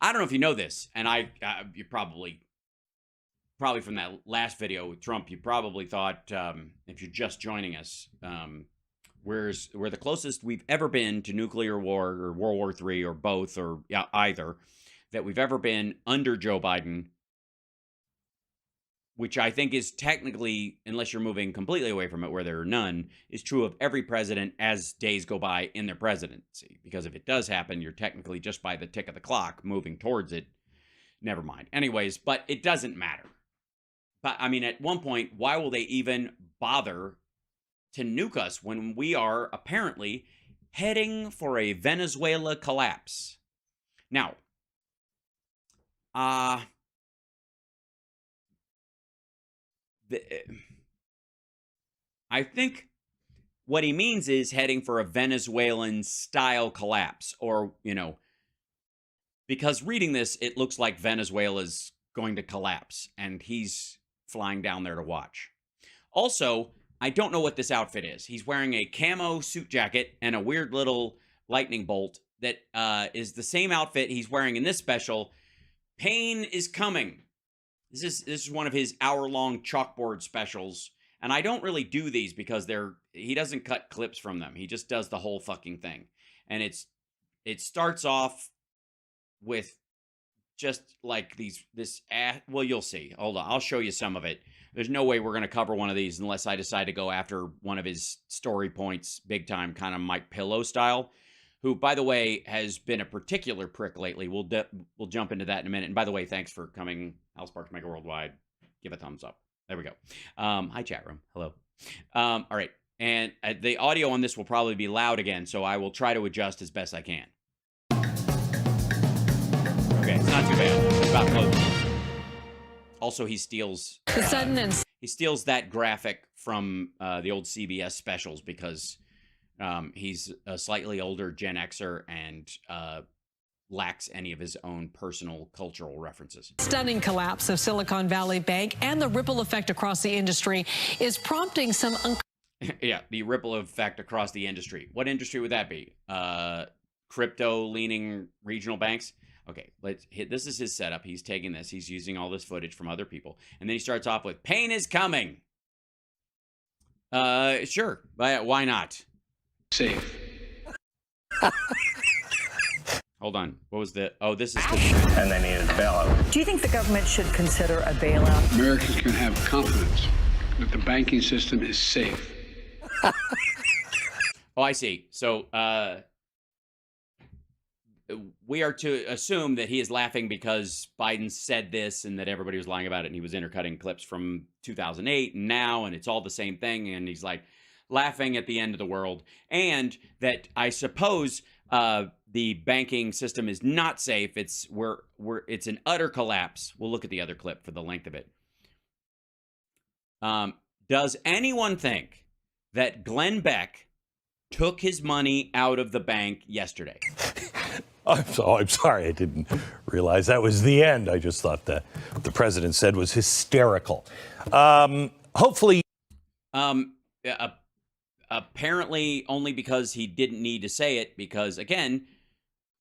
I don't know if you know this, and you probably from that last video with Trump, you probably thought, if you're just joining us, we're the closest we've ever been to nuclear war or World War III or both or either that we've ever been under Joe Biden, which I think is technically, unless you're moving completely away from it where there are none, is true of every president as days go by in their presidency. Because if it does happen, you're technically just by the tick of the clock moving towards it. Never mind. Anyways, but it doesn't matter. But I mean, at one point, why will they even bother to nuke us when we are apparently heading for a Venezuela collapse? Now, I think what he means is heading for a Venezuelan style collapse, or, because reading this, it looks like Venezuela's going to collapse and he's flying down there to watch. Also, I don't know what this outfit is. He's wearing a camo suit jacket and a weird little lightning bolt that is the same outfit he's wearing in this special. Pain is coming. This is one of his hour-long chalkboard specials, and I don't really do these because he doesn't cut clips from them. He just does the whole fucking thing, and it starts off with just like well, you'll see. Hold on, I'll show you some of it. There's no way we're going to cover one of these unless I decide to go after one of his story points big time, kind of Mike Pillow style, who, by the way, has been a particular prick lately. We'll jump into that in a minute. And by the way, thanks for coming. Al Sparks Mega Worldwide. Give a thumbs up. There we go. Hi, chat room. Hello. All right. And the audio on this will probably be loud again, so I will try to adjust as best I can. Okay, it's not too bad. It's about close. Also, he steals that graphic from the old CBS specials because he's a slightly older Gen Xer and lacks any of his own personal cultural references. Stunning collapse of Silicon Valley Bank and the ripple effect across the industry is prompting some... Yeah, the ripple effect across the industry. What industry would that be? Crypto-leaning regional banks? Okay, this is his setup. He's taking this. He's using all this footage from other people. And then he starts off with, pain is coming. Sure. Why not? Safe. Hold on. What was the... Oh, this is... And they needed a bailout. Do you think the government should consider a bailout? Americans can have confidence that the banking system is safe. Oh, I see. So, we are to assume that he is laughing because Biden said this and that everybody was lying about it, and he was intercutting clips from 2008 and now, and it's all the same thing, and he's like laughing at the end of the world, and that I suppose the banking system is not safe. It's an utter collapse. We'll look at the other clip for the length of it. Does anyone think that Glenn Beck took his money out of the bank yesterday? I'm sorry. I didn't realize that was the end. I just thought that what the president said was hysterical. Hopefully. Apparently only because he didn't need to say it, because, again,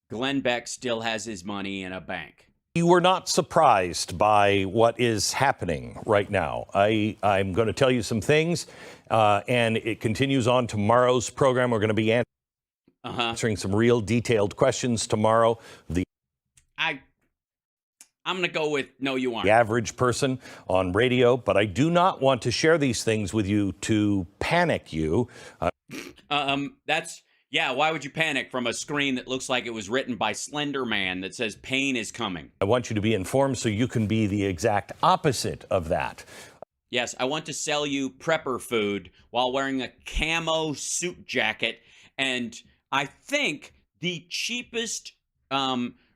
Glenn Beck still has his money in a bank. You were not surprised by what is happening right now. I'm going to tell you some things, and it continues on tomorrow's program. We're going to be answering some real detailed questions tomorrow. I'm going to go with no, you aren't. The average person on radio, but I do not want to share these things with you to panic you. Why would you panic from a screen that looks like it was written by Slender Man that says pain is coming? I want you to be informed so you can be the exact opposite of that. Yes, I want to sell you prepper food while wearing a camo suit jacket, and I think the cheapest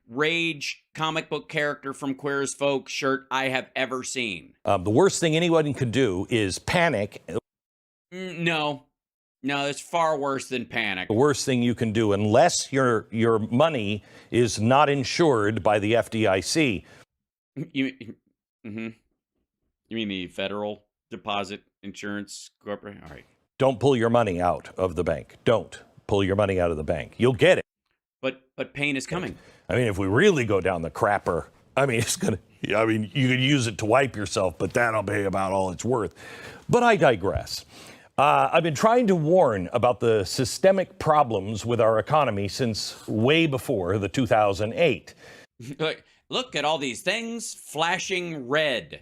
rage comic book character from Queer as Folk shirt I have ever seen. The worst thing anyone can do is panic. No, it's far worse than panic. The worst thing you can do, unless your money is not insured by the FDIC. You mean the Federal Deposit Insurance Corporation? All right. Don't pull your money out of the bank. Don't pull your money out of the bank. You'll get it. But pain is coming. I mean, if we really go down the crapper, I mean, you could use it to wipe yourself, but that'll be about all it's worth. But I digress. I've been trying to warn about the systemic problems with our economy since way before the 2008. Look at all these things flashing red.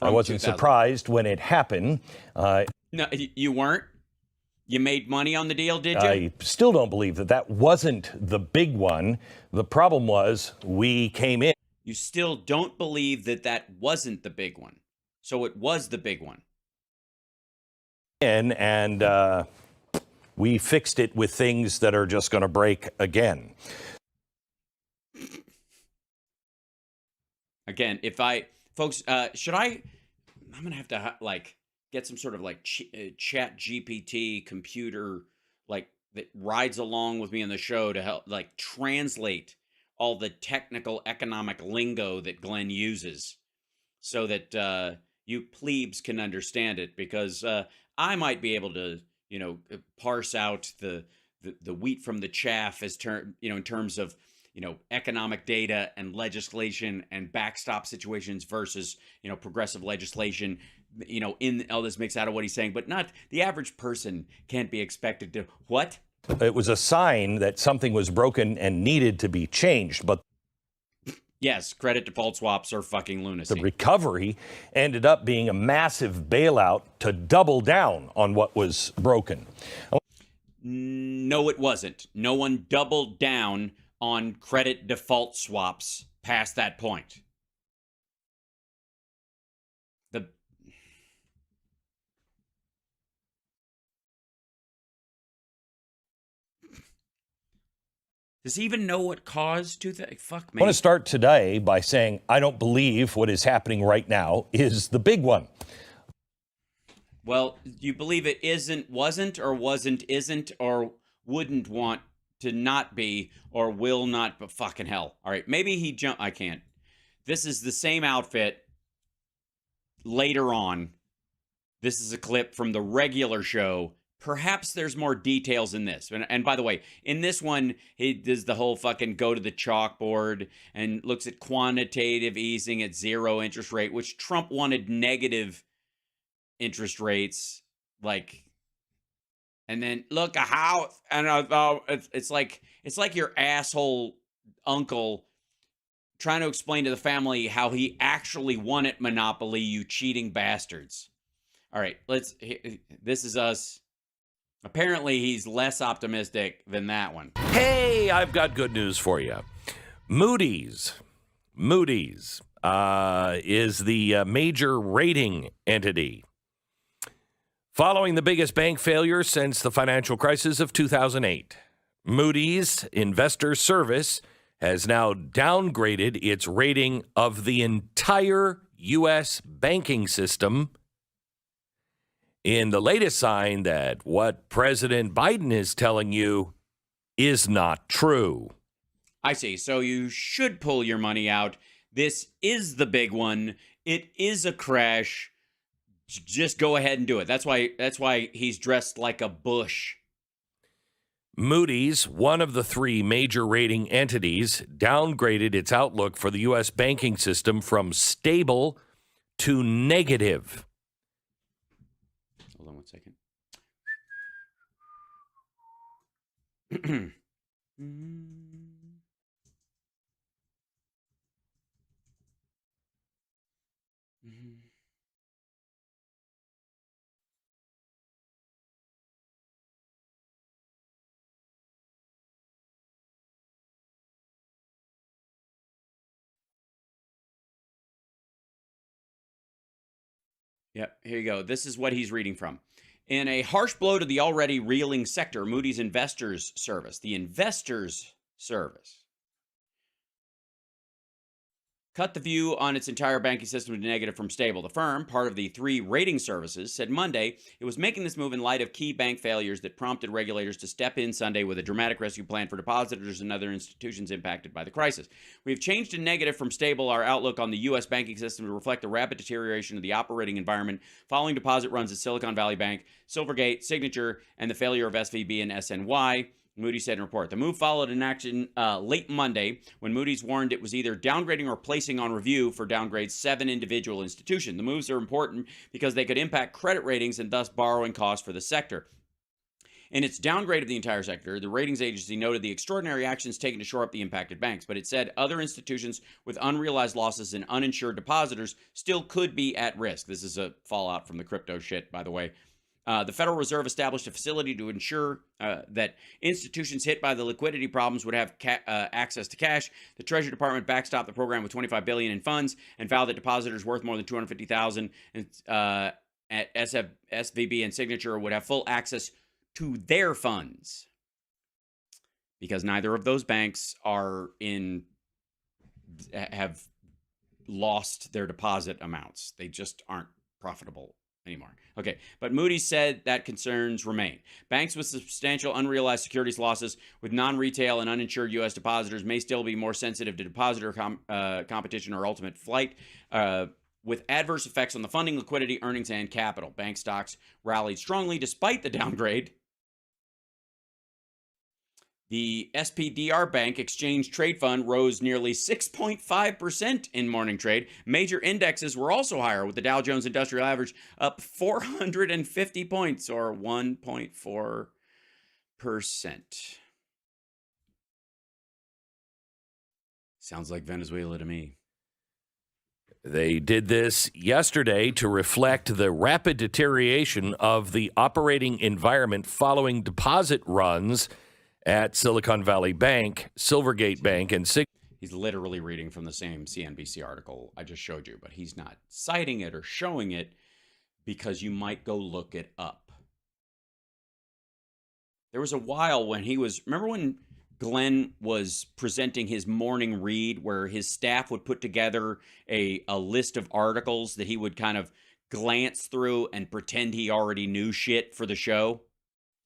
I wasn't surprised when it happened. No, you weren't? You made money on the deal, did you? I still don't believe that wasn't the big one. The problem was we came in. You still don't believe that wasn't the big one. So it was the big one. And we fixed it with things that are just going to break again. Again, folks, should I'm going to have to get some sort of chat GPT computer that rides along with me in the show to help translate all the technical economic lingo that Glenn uses so that you plebes can understand it, because I might be able to, parse out the wheat from the chaff in terms of, economic data and legislation and backstop situations versus, progressive legislation, in all this mix out of what he's saying, but not the average person can't be expected to what? It was a sign that something was broken and needed to be changed, but yes, credit default swaps are fucking lunacy. The recovery ended up being a massive bailout to double down on what was broken. No, it wasn't. No one doubled down on credit default swaps past that point. Does he even know what caused fuck me? I want to start today by saying I don't believe what is happening right now is the big one. Well, you believe it wasn't, isn't, or wouldn't want to not be, or will not, but fucking hell. All right, maybe he jumped. I can't. This is the same outfit later on. This is a clip from the regular show. Perhaps there's more details in this. And by the way, in this one, he does the whole fucking go to the chalkboard and looks at quantitative easing at 0 interest rate, which Trump wanted negative interest rates. And then look at how, and it's like your asshole uncle trying to explain to the family how he actually won at Monopoly, you cheating bastards. All right, this is us. Apparently, he's less optimistic than that one. Hey, I've got good news for you. Moody's is the major rating entity. Following the biggest bank failure since the financial crisis of 2008, Moody's Investor Service has now downgraded its rating of the entire U.S. banking system in the latest sign that what President Biden is telling you is not true. I see. So you should pull your money out. This is the big one. It is a crash. Just go ahead and do it. That's why he's dressed like a bush. Moody's, one of the three major rating entities, downgraded its outlook for the U.S. banking system from stable to negative. Hold on one second. Yep, here you go. This is what he's reading from. In a harsh blow to the already reeling sector, Moody's Investors Service, the Investors Service, cut the view on its entire banking system to negative from stable. The firm, part of the three rating services, said Monday it was making this move in light of key bank failures that prompted regulators to step in Sunday with a dramatic rescue plan for depositors and other institutions impacted by the crisis. We've changed to negative from stable our outlook on the U.S. banking system to reflect the rapid deterioration of the operating environment following deposit runs at Silicon Valley Bank, Silvergate, Signature, and the failure of SVB and SNY. Moody's said in a report. The move followed an action late Monday when Moody's warned it was either downgrading or placing on review for downgrades 7 individual institutions. The moves are important because they could impact credit ratings and thus borrowing costs for the sector. In its downgrade of the entire sector, the ratings agency noted the extraordinary actions taken to shore up the impacted banks, but it said other institutions with unrealized losses and uninsured depositors still could be at risk. This is a fallout from the crypto shit, by the way. The Federal Reserve established a facility to ensure that institutions hit by the liquidity problems would have access to cash. The Treasury Department backstopped the program with $25 billion in funds and vowed that depositors worth more than $250,000 at SVB and Signature would have full access to their funds, because neither of those banks have lost their deposit amounts. They just aren't profitable anymore. Okay, but Moody's said that concerns remain. Banks with substantial unrealized securities losses with non-retail and uninsured U.S. depositors may still be more sensitive to depositor competition or ultimate flight, with adverse effects on the funding, liquidity, earnings, and capital. Bank stocks rallied strongly despite the downgrade. The SPDR Bank Exchange Trade Fund rose nearly 6.5% in morning trade. Major indexes were also higher, with the Dow Jones Industrial Average up 450 points, or 1.4%. Sounds like Venezuela to me. They did this yesterday to reflect the rapid deterioration of the operating environment following deposit runs at Silicon Valley Bank, Silvergate Bank, and He's literally reading from the same CNBC article I just showed you, but he's not citing it or showing it because you might go look it up. There was a while when remember when Glenn was presenting his morning read where his staff would put together a list of articles that he would kind of glance through and pretend he already knew shit for the show?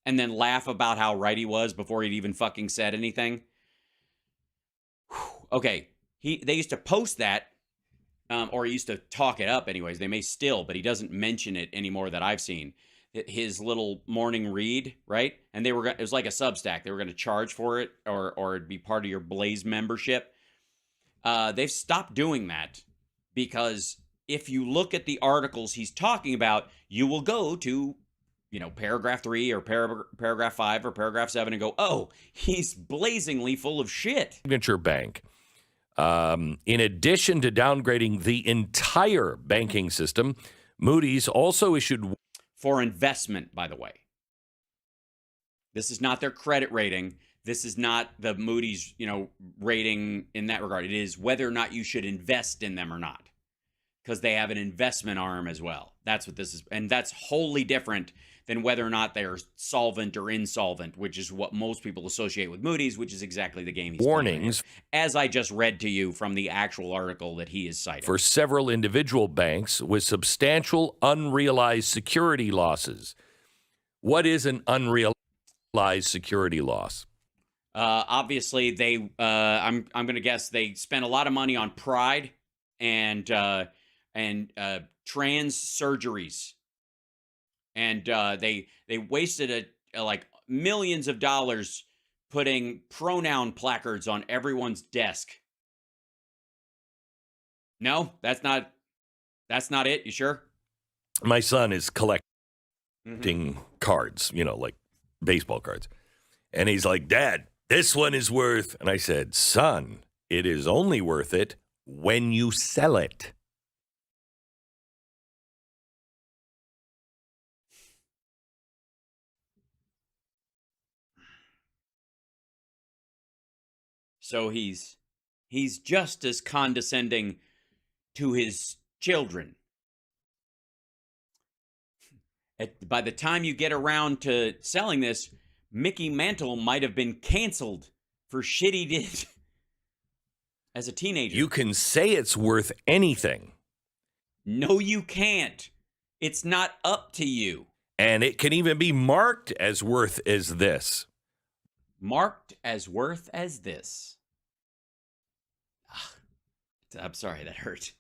And then laugh about how right he was before he'd even fucking said anything. Okay, they used to post that, or he used to talk it up anyways. They may still, but he doesn't mention it anymore that I've seen. His little morning read, right? And it was like a Substack. They were going to charge for it, or it'd be part of your Blaze membership. They've stopped doing that because if you look at the articles he's talking about, you will go to paragraph 3 or paragraph 5 or paragraph 7 and go, oh, he's blazingly full of shit. Signature Bank. In addition to downgrading the entire banking system, Moody's also issued... For investment, by the way. This is not their credit rating. This is not the Moody's, rating in that regard. It is whether or not you should invest in them or not. Because they have an investment arm as well. That's what this is. And that's wholly different than whether or not they're solvent or insolvent, which is what most people associate with Moody's, which is exactly the game he's warnings, playing, as I just read to you from the actual article that he is citing. For several individual banks with substantial unrealized security losses. What is an unrealized security loss? Obviously, I'm going to guess they spent a lot of money on Pride and trans surgeries. And they wasted like millions of dollars putting pronoun placards on everyone's desk. No, that's not it. You sure? My son is collecting cards, like baseball cards. And he's like, Dad, this one is worth. And I said, son, it is only worth it when you sell it. So he's just as condescending to his children. By the time you get around to selling this, Mickey Mantle might have been canceled for shit he did as a teenager. You can say it's worth anything. No, you can't. It's not up to you. And it can even be marked as worth as this. Marked as worth as this. I'm sorry, that hurt.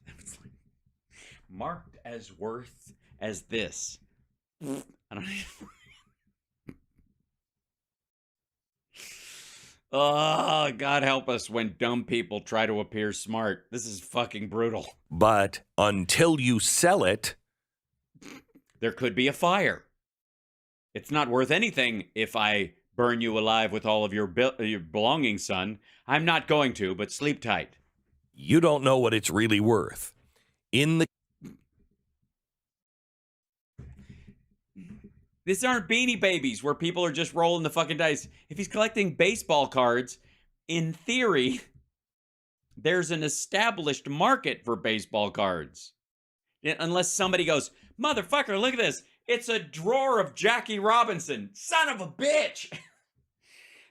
Marked as worth as this. I don't know. Oh, God help us when dumb people try to appear smart. This is fucking brutal. But until you sell it, There could be a fire. It's not worth anything if I burn you alive with all of your belongings, son. I'm not going to, but sleep tight. you don't know what it's really worth. In the These aren't Beanie Babies where people are just rolling the fucking dice. If he's collecting baseball cards, in theory, there's an established market for baseball cards. Unless somebody goes, motherfucker, look at this. It's a drawer of Jackie Robinson. Son of a bitch.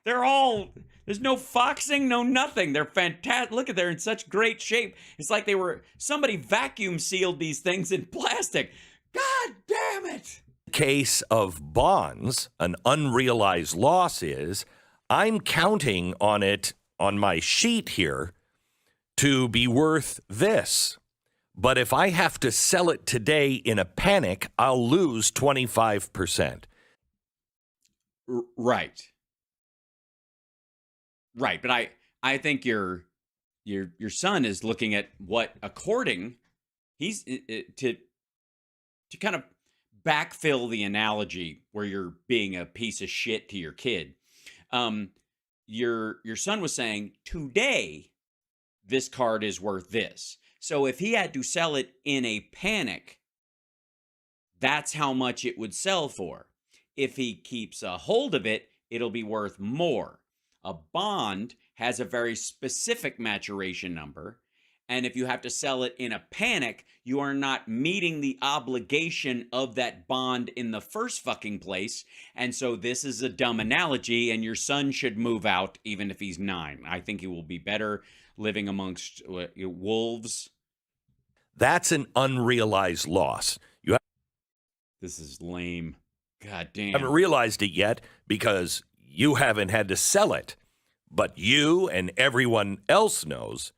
There's no foxing, no nothing. They're fantastic. Look at, they're in such great shape. It's like somebody vacuum sealed these things in plastic. God damn it. case of bonds, an unrealized loss is, I'm counting on it on my sheet here to be worth this. But if I have to sell it today in a panic, I'll lose 25%. Right. Right, but I think your son is looking at what, according, he's to kind of backfill the analogy where you're being a piece of shit to your kid. Your son was saying today this card is worth this. So if he had to sell it in a panic, that's how much it would sell for. If he keeps a hold of it, it'll be worth more. A bond has a very specific maturation number, and if you have to sell it in a panic, you are not meeting the obligation of that bond in the first fucking place. And so this is a dumb analogy, and your son should move out even if he's 9. I think he will be better living amongst wolves. That's an unrealized loss. This is lame. God damn. Haven't realized it yet because you haven't had to sell it. But you and everyone else knows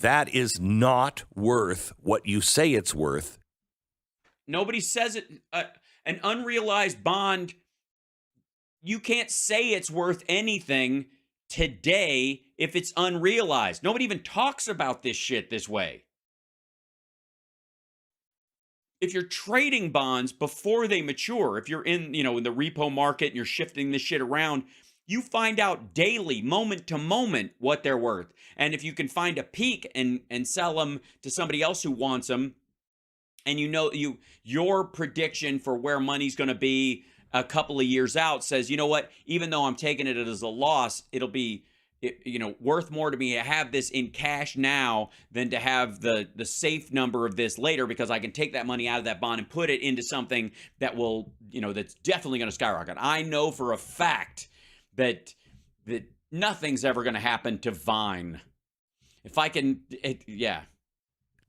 that is not worth what you say it's worth. Nobody says it. An unrealized bond, you can't say it's worth anything today if it's unrealized. Nobody even talks about this shit this way. If you're trading bonds before they mature, if you're in the repo market and you're shifting this shit around, you find out daily, moment to moment, what they're worth. And if you can find a peak and sell them to somebody else who wants them, and your prediction for where money's going to be a couple of years out says, you know what, even though I'm taking it as a loss, it'll be worth more to me to have this in cash now than to have the safe number of this later, because I can take that money out of that bond and put it into something that will, that's definitely going to skyrocket. I know for a fact that nothing's ever going to happen to Vine. If I can, yeah.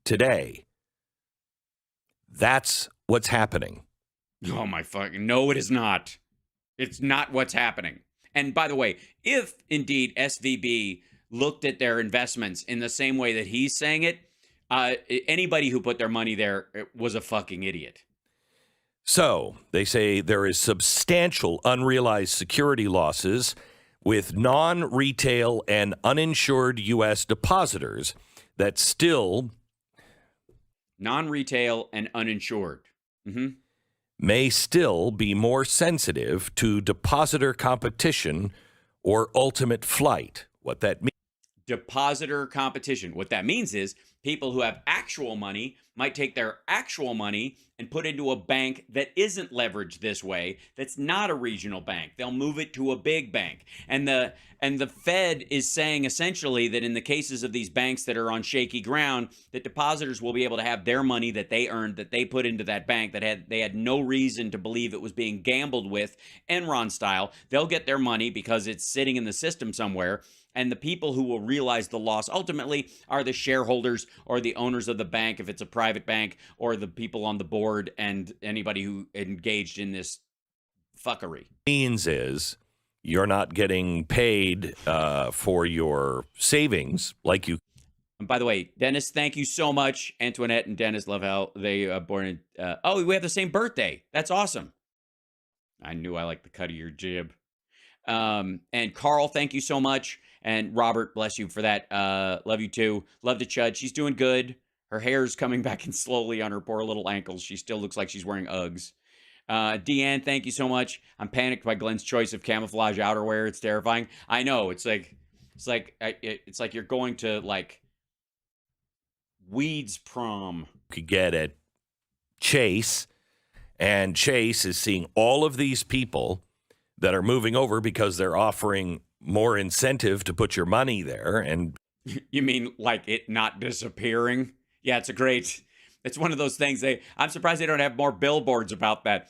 Today, that's what's happening. Oh my fucking, no, it is not. It's not what's happening. And by the way, if indeed SVB looked at their investments in the same way that he's saying it, anybody who put their money there was a fucking idiot. So they say there is substantial unrealized security losses with non-retail and uninsured U.S. depositors that still non-retail and uninsured. May still be more sensitive to depositor competition or ultimate flight. What that means. Depositor competition. What that means is people who have actual money might take their actual money and put into a bank that isn't leveraged this way, that's not a regional bank. They'll move it to a big bank. And the Fed is saying essentially that in the cases of these banks that are on shaky ground, that depositors will be able to have their money that they earned, that they put into that bank, that they had no reason to believe it was being gambled with, Enron style. They'll get their money because it's sitting in the system somewhere. And the people who will realize the loss ultimately are the shareholders or the owners of the bank, if it's a private bank, or the people on the board and anybody who engaged in this fuckery. Means is you're not getting paid for your savings like you. And by the way, Dennis, thank you so much. Antoinette and Dennis love how they born in. We have the same birthday. That's awesome. I knew I liked the cut of your jib. And Carl, thank you so much. And Robert, bless you for that. Love you too. Love to Chud. She's doing good. Her hair's coming back in slowly on her poor little ankles. She still looks like she's wearing Uggs. Deanne, thank you so much. I'm panicked by Glenn's choice of camouflage outerwear. It's terrifying. I know. It's like you're going to like Weeds prom. Could get at Chase, and Chase is seeing all of these people that are moving over because they're offering more incentive to put your money there. And you mean like it not disappearing? Yeah, it's one of those things. I'm surprised they don't have more billboards about that.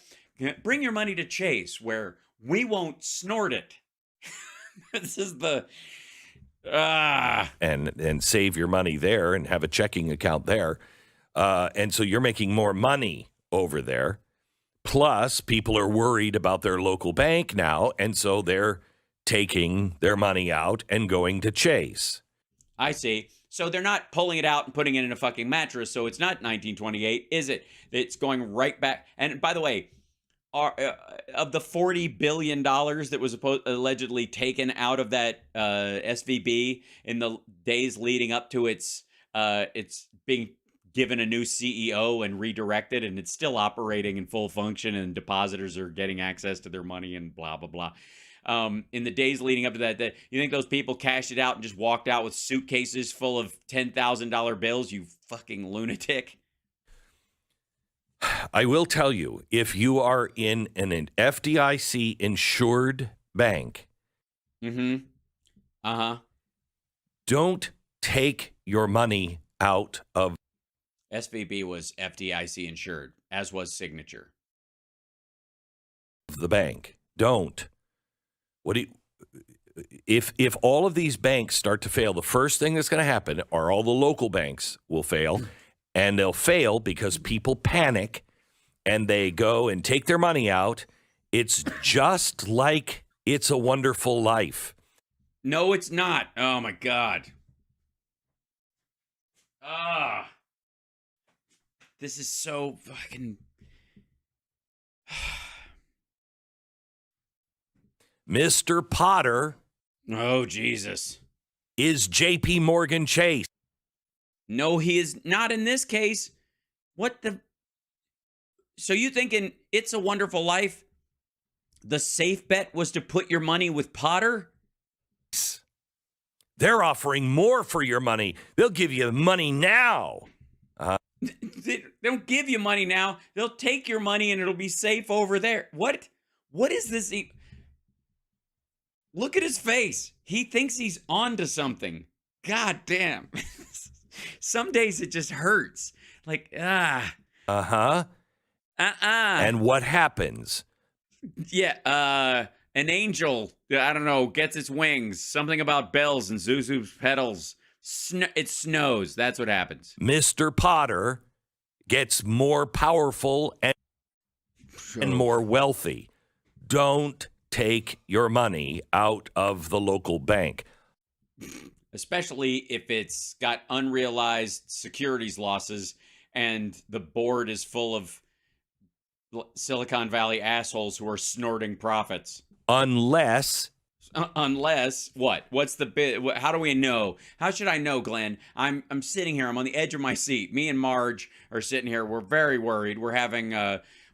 Bring your money to Chase, where we won't snort it. This is the and save your money there and have a checking account there. And so you're making more money over there. Plus, people are worried about their local bank now, and so they're taking their money out and going to Chase. I see. So they're not pulling it out and putting it in a fucking mattress, so it's not 1928, is it? It's going right back. And by the way, of the $40 billion that was allegedly taken out of that SVB in the days leading up to its being given a new CEO and redirected, and it's still operating in full function, and depositors are getting access to their money and blah, blah, blah. In the days leading up to that, you think those people cashed it out and just walked out with suitcases full of $10,000 bills, you fucking lunatic? I will tell you, if you are in an FDIC insured bank, don't take your money out of SVB was FDIC insured, as was Signature. The bank. Don't. If all of these banks start to fail, the first thing that's going to happen are all the local banks will fail, and they'll fail because people panic and they go and take their money out. It's just like It's a Wonderful Life. No, it's not. Oh my God. This is so fucking. Mr. Potter. Oh, Jesus. Is J.P. Morgan Chase. No, he is not in this case. What the? So you thinking It's a Wonderful Life, the safe bet was to put your money with Potter? They're offering more for your money. They'll give you money now. They don't give you money now. They'll take your money and it'll be safe over there. What? What is this? Look at his face. He thinks he's onto something. God damn. Some days it just hurts. Like, And what happens? Yeah, an angel, I don't know, gets its wings. Something about bells and Zuzu's petals. It snows. That's what happens. Mr. Potter gets more powerful and more wealthy. Don't take your money out of the local bank. Especially if it's got unrealized securities losses and the board is full of Silicon Valley assholes who are snorting profits. Unless what? What's the bit? How do we know? How should I know, Glenn? I'm sitting here. I'm on the edge of my seat. Me and Marge are sitting here. We're very worried. We're having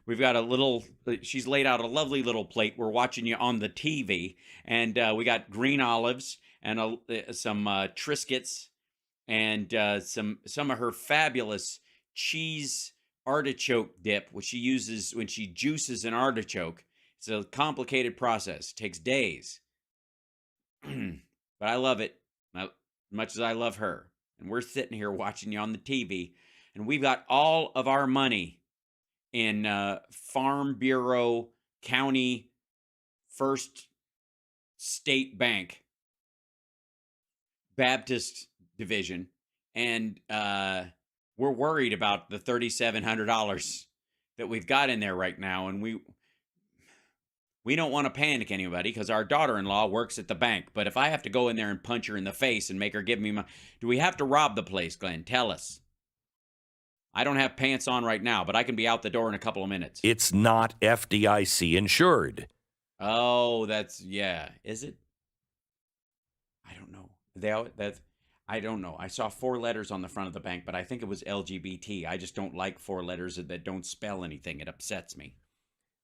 we've got a little. She's laid out a lovely little plate. We're watching you on the TV, and we got green olives and some Triscuits and some of her fabulous cheese artichoke dip, which she uses when she juices an artichoke. It's a complicated process. It takes days. But I love it as much as I love her. And we're sitting here watching you on the TV, and we've got all of our money in Farm Bureau County First State Bank Baptist Division, and we're worried about the $3,700 that we've got in there right now, and we don't want to panic anybody because our daughter-in-law works at the bank. But if I have to go in there and punch her in the face and make her give me my... Do we have to rob the place, Glenn? Tell us. I don't have pants on right now, but I can be out the door in a couple of minutes. It's not FDIC insured. Oh, yeah. Is it? I don't know. I don't know. I saw 4 letters on the front of the bank, but I think it was LGBT. I just don't like 4 letters that don't spell anything. It upsets me.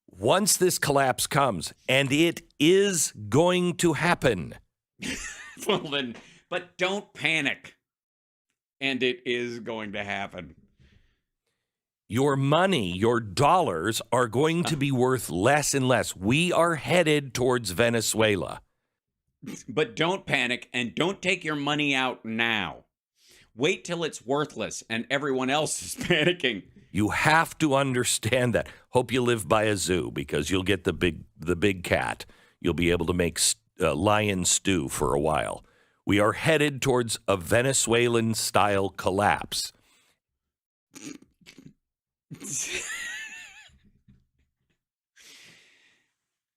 Once this collapse comes, and it is going to happen. Well then, but don't panic. And it is going to happen. Your money, your dollars are going to be worth less and less. We are headed towards Venezuela. But don't panic and don't take your money out now. Wait till it's worthless and everyone else is panicking. You have to understand that. Hope you live by a zoo because you'll get the big cat. You'll be able to make lion stew for a while. We are headed towards a Venezuelan-style collapse.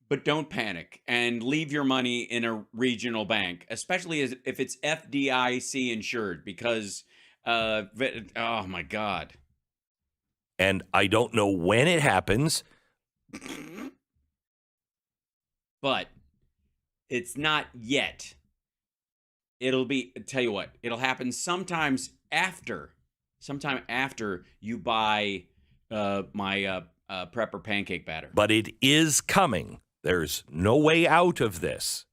But don't panic and leave your money in a regional bank, especially if it's FDIC insured, because, oh my God. And I don't know when it happens. But it's not yet. Tell you what, it'll happen sometime after you buy my prepper pancake batter. But it is coming. There's no way out of this.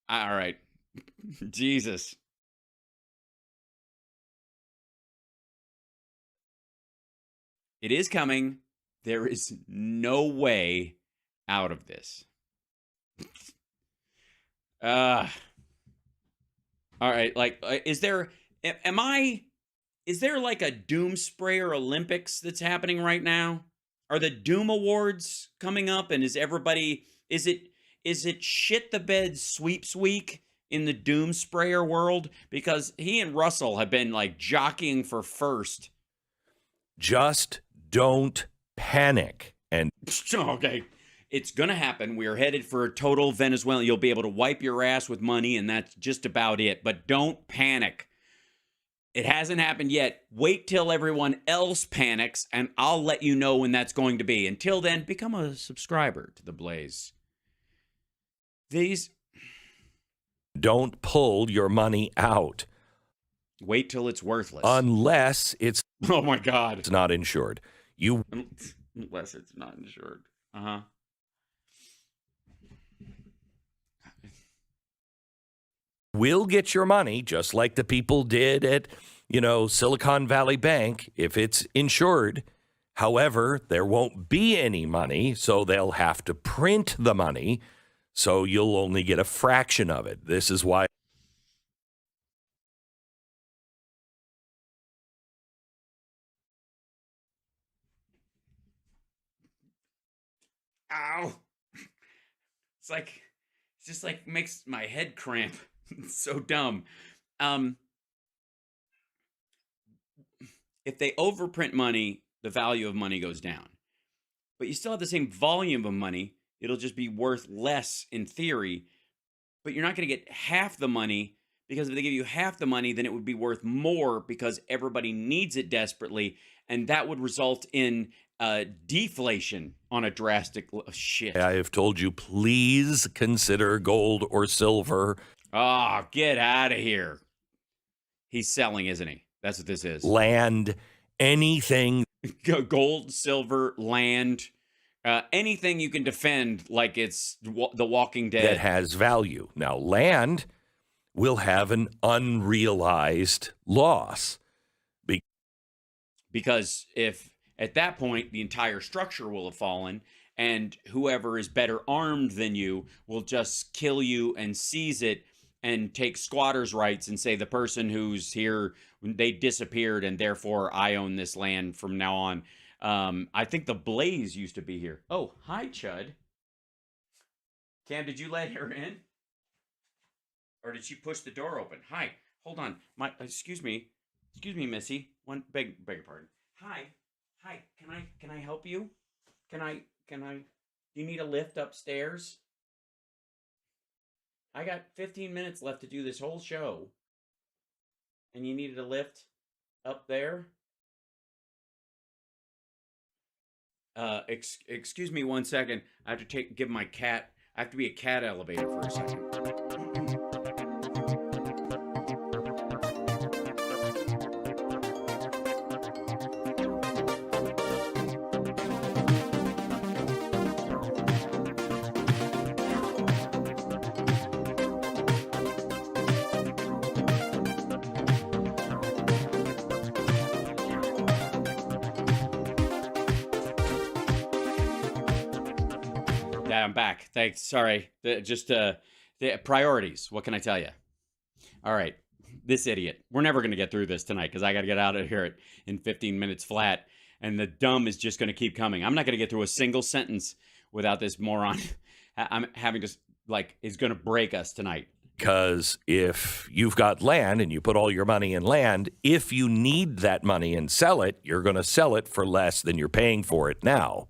All right. Jesus. It is coming. There is no way out of this. All right. Like, is there like a Doom Sprayer Olympics that's happening right now? Are the Doom Awards coming up? And is it shit the bed sweeps week in the Doom Sprayer world? Because he and Russell have been like jockeying for first. Just don't panic. And okay, it's gonna happen. We are headed for a total Venezuelan. You'll be able to wipe your ass with money, and that's just about it. But don't panic. It hasn't happened yet. Wait till everyone else panics, and I'll let you know when that's going to be. Until then, become a subscriber to The Blaze. Don't pull your money out. Wait till it's worthless. Unless it's... Oh, my God. It's not insured. Unless it's not insured. Uh-huh. Will get your money just like the people did at, Silicon Valley Bank if it's insured. However, there won't be any money, so they'll have to print the money, so you'll only get a fraction of it. This is why. Ow. It's just like makes my head cramp. It's so dumb. If they overprint money, the value of money goes down. But you still have the same volume of money. It'll just be worth less in theory. But you're not going to get half the money, because if they give you half the money, then it would be worth more because everybody needs it desperately. And that would result in deflation on a drastic shit. I have told you, please consider gold or silver. Oh, get out of here. He's selling, isn't he? That's what this is. Land, anything. Gold, silver, land, anything you can defend like it's The Walking Dead. That has value. Now, land will have an unrealized loss. Because if at that point the entire structure will have fallen, and whoever is better armed than you will just kill you and seize it and take squatters' rights and say the person who's here, they disappeared and therefore I own this land from now on. I think the Blaze used to be here. Oh, hi, Chud. Cam, did you let her in? Or did she push the door open? Hi, hold on. Excuse me, Missy. Beg your pardon. Hi, can I help you? Can I, do you need a lift upstairs? I got 15 minutes left to do this whole show. And you needed a lift up there? Excuse me 1 second. I have to give my cat. I have to be a cat elevator for a second. Yeah, I'm back. Thanks. Sorry. The priorities. What can I tell you? All right. This idiot. We're never going to get through this tonight because I got to get out of here in 15 minutes flat. And the dumb is just going to keep coming. I'm not going to get through a single sentence without this moron. I'm having to, is going to break us tonight. Because if you've got land and you put all your money in land, if you need that money and sell it, you're going to sell it for less than you're paying for it now.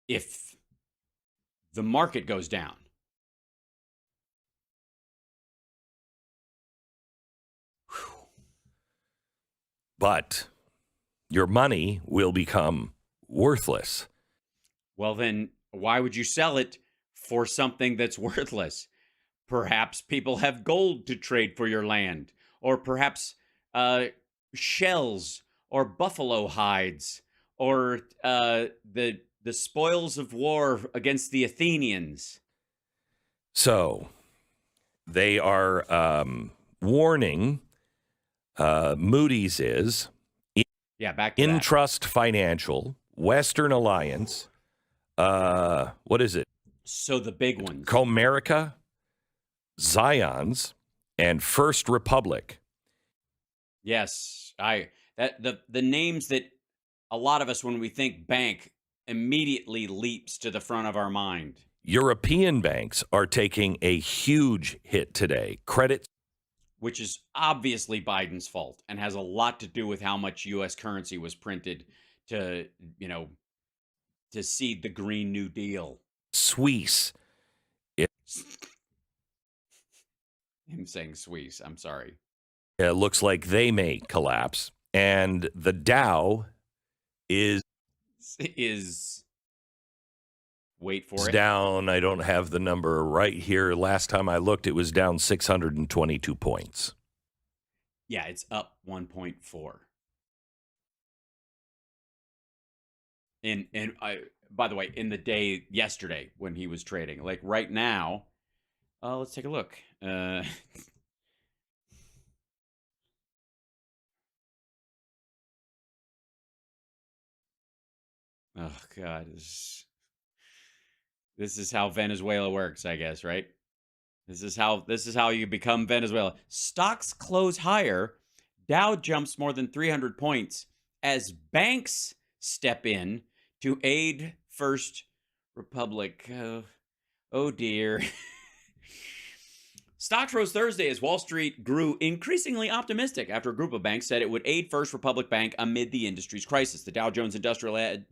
If the market goes down. But your money will become worthless. Well, then why would you sell it for something that's worthless? Perhaps people have gold to trade for your land, or perhaps shells or buffalo hides, or the spoils of war against the Athenians. So they are warning, Moody's is, back to Intrust Financial, Western Alliance, what is it? So the big ones. Comerica, Zions, and First Republic. Yes, the names that a lot of us, when we think bank, immediately leaps to the front of our mind. European banks are taking a huge hit today. Credit, which is obviously Biden's fault and has a lot to do with how much U.S. currency was printed to seed the Green New Deal. Suisse. Him saying Suisse, I'm sorry. It looks like they may collapse. And the Dow is wait for it. Down. I don't have the number right here. Last time I looked, it was down 622 points. Yeah, it's up 1.4. By the way, in the day yesterday when he was trading, like right now, let's take a look. Oh God, this is how Venezuela works, I guess, right? This is how you become Venezuela. Stocks close higher. Dow jumps more than 300 points as banks step in to aid First Republic. Oh dear. Stocks rose Thursday as Wall Street grew increasingly optimistic after a group of banks said it would aid First Republic Bank amid the industry's crisis. The Dow Jones Industrial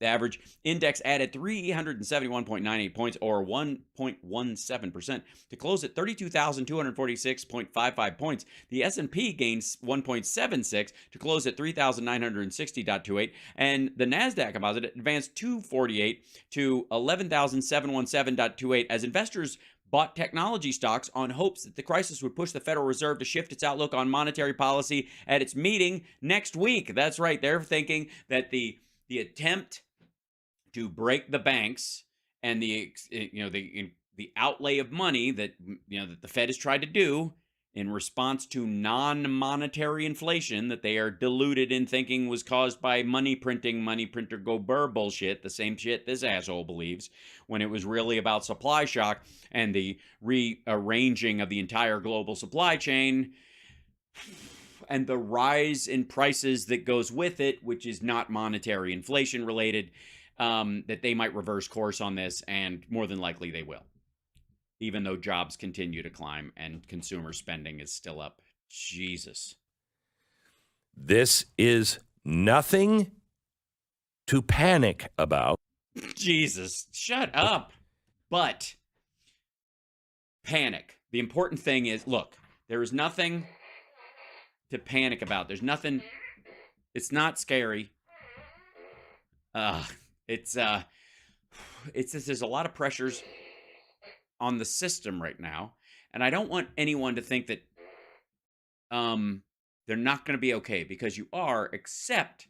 Average Index added 371.98 points, or 1.17%, to close at 32,246.55 points. The S&P gained 1.76 to close at 3,960.28, and the Nasdaq Composite advanced 248 to 11,717.28 as investors bought technology stocks on hopes that the crisis would push the Federal Reserve to shift its outlook on monetary policy at its meeting next week. That's right. They're thinking that the attempt to break the banks and the outlay of money that that the Fed has tried to do in response to non-monetary inflation that they are deluded in thinking was caused by money printer go burr bullshit, the same shit this asshole believes, when it was really about supply shock and the rearranging of the entire global supply chain and the rise in prices that goes with it, which is not monetary inflation related, that they might reverse course on this, and more than likely they will. Even though jobs continue to climb and consumer spending is still up. Jesus. This is nothing to panic about. Jesus, shut up. But panic. The important thing is, look, there is nothing to panic about. There's nothing. It's not scary. It's just there's a lot of pressures on the system right now, and I don't want anyone to think that they're not going to be okay, because you are, except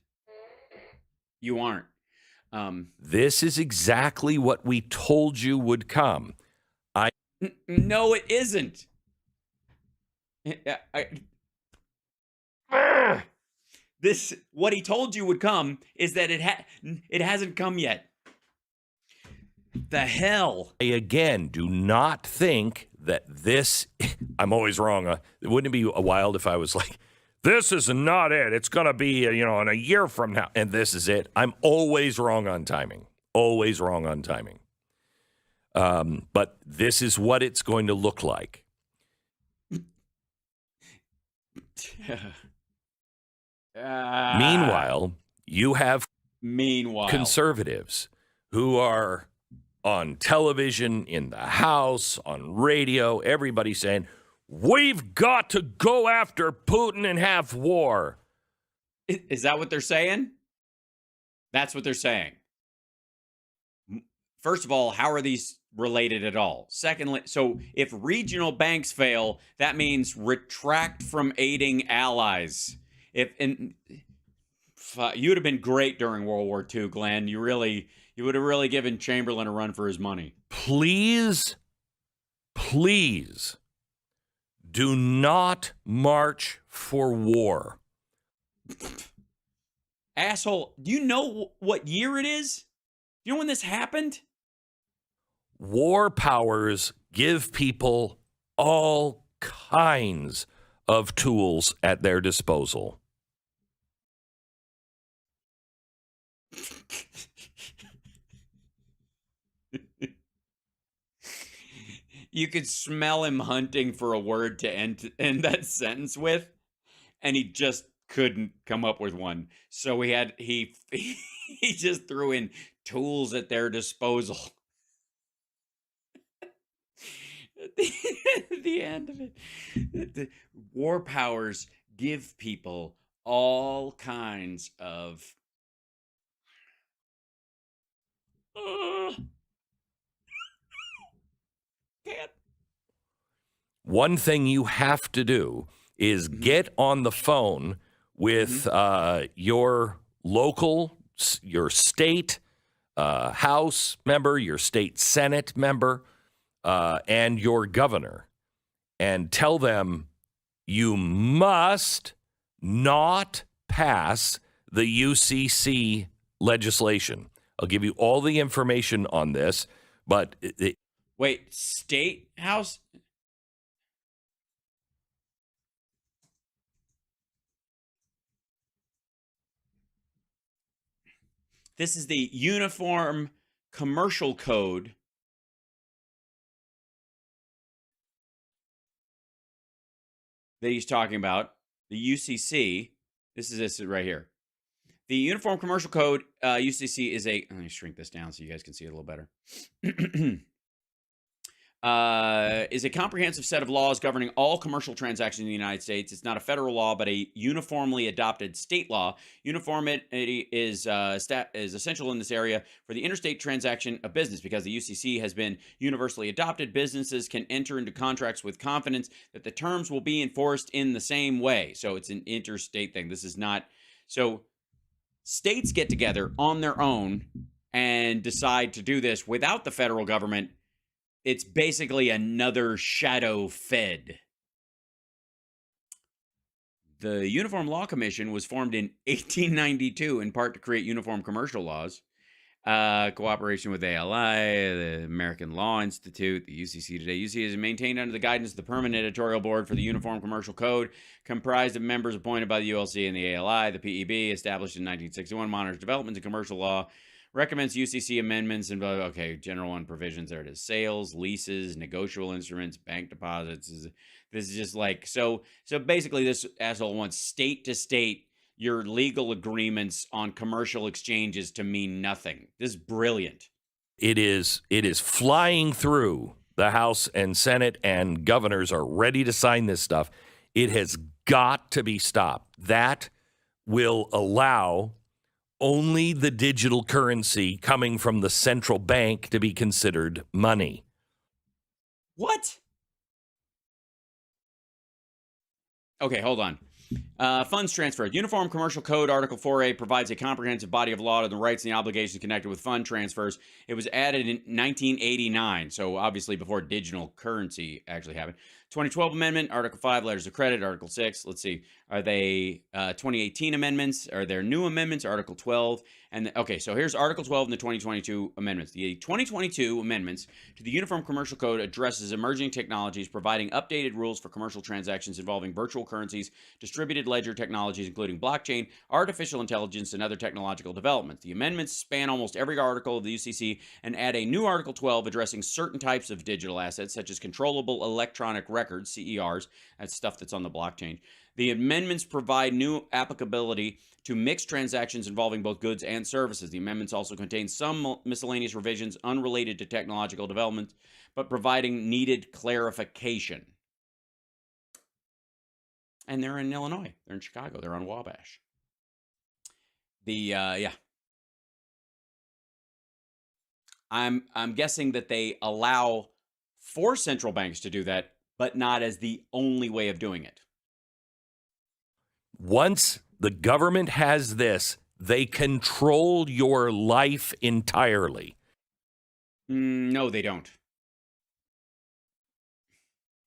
you aren't. This is exactly what we told you would come. No, it isn't. What he told you would come is that it hasn't come yet. The hell. Again, do not think that this, I'm always wrong. Wouldn't it be wild if I was like, this is not it. It's going to be, in a year from now, and this is it. I'm always wrong on timing. Always wrong on timing. But this is what it's going to look like. Meanwhile, you have conservatives who are on television, in the House, on radio, everybody saying, we've got to go after Putin and have war. Is that what they're saying? That's what they're saying. First of all, how are these related at all? Secondly, so if regional banks fail, that means retract from aiding allies. You would have been great during World War II, Glenn. You would have really given Chamberlain a run for his money. Please do not march for war. Asshole, do you know what year it is? Do you know when this happened? War powers give people all kinds of tools at their disposal. You could smell him hunting for a word to end that sentence with, and he just couldn't come up with one. So he just threw in tools at their disposal. At the end of it, the war powers give people all kinds of One thing you have to do is get on the phone with your local, your state House member, your state Senate member, and your governor, and tell them you must not pass the UCC legislation. I'll give you all the information on this, but... Wait, state house? This is the Uniform Commercial Code. That he's talking about, the UCC. This is this right here. The Uniform Commercial Code, UCC, is a... Let me shrink this down so you guys can see it a little better. Is a comprehensive set of laws governing all commercial transactions in the United States. It's not a federal law, but a uniformly adopted state law. Uniformity is essential in this area for the interstate transaction of business, because the UCC has been universally adopted. Businesses can enter into contracts with confidence that the terms will be enforced in the same way. So it's an interstate thing. This is not... So states get together on their own and decide to do this without the federal government. It's basically another shadow Fed. The Uniform Law Commission was formed in 1892 in part to create uniform commercial laws. Cooperation with ALI, the American Law Institute, the UCC today. UCC is maintained under the guidance of the Permanent Editorial Board for the Uniform Commercial Code, comprised of members appointed by the ULC and the ALI. The PEB, established in 1961, monitors developments in commercial law, recommends UCC amendments and general on provisions. There it is. Sales, leases, negotiable instruments, bank deposits. This is just like, so basically this asshole wants state to state your legal agreements on commercial exchanges to mean nothing. This is brilliant. It is flying through the House and Senate, and governors are ready to sign this stuff. It has got to be stopped. That will allow only the digital currency coming from the central bank to be considered money. What? Okay, hold on. Funds transferred. Uniform Commercial Code Article 4A provides a comprehensive body of law to the rights and the obligations connected with fund transfers. It was added in 1989, so obviously before digital currency actually happened. 2012 amendment, Article 5, letters of credit. Article 6, let's see. Are they 2018 amendments? Are there new amendments? Article 12. And okay, so here's Article 12 and the 2022 amendments. The 2022 amendments to the Uniform Commercial Code addresses emerging technologies, providing updated rules for commercial transactions involving virtual currencies, distributed ledger technologies, including blockchain, artificial intelligence, and other technological developments. The amendments span almost every article of the UCC and add a new Article 12 addressing certain types of digital assets, such as controllable electronic records, CERs. That's stuff that's on the blockchain. The amendments provide new applicability to mixed transactions involving both goods and services. The amendments also contain some miscellaneous revisions unrelated to technological development, but providing needed clarification. And they're in Illinois. They're in Chicago. They're on Wabash. Yeah. I'm guessing that they allow for central banks to do that, but not as the only way of doing it. Once the government has this, they control your life entirely. No, they don't.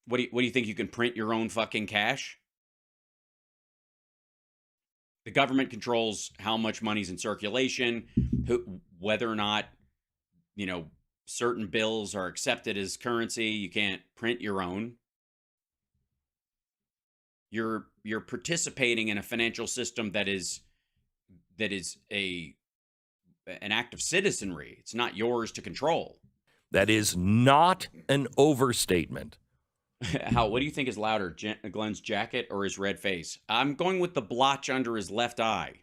What do you think? You can print your own fucking cash? The government controls how much money's in circulation, whether or not, certain bills are accepted as currency. You can't print your own. You're participating in a financial system that is an act of citizenry. It's not yours to control. That is not an overstatement. What do you think is louder, Glenn's jacket or his red face? I'm going with the blotch under his left eye.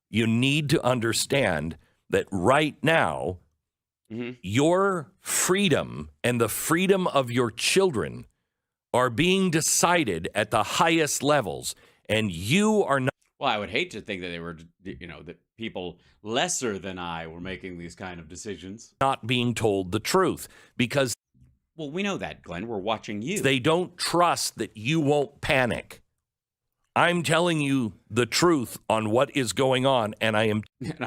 You need to understand that right now, your freedom and the freedom of your children are being decided at the highest levels, and you are not. Well, I would hate to think that they were, that people lesser than I were making these kind of decisions. Not being told the truth because. Well, we know that, Glenn. We're watching you. They don't trust that you won't panic. I'm telling you the truth on what is going on, and I'm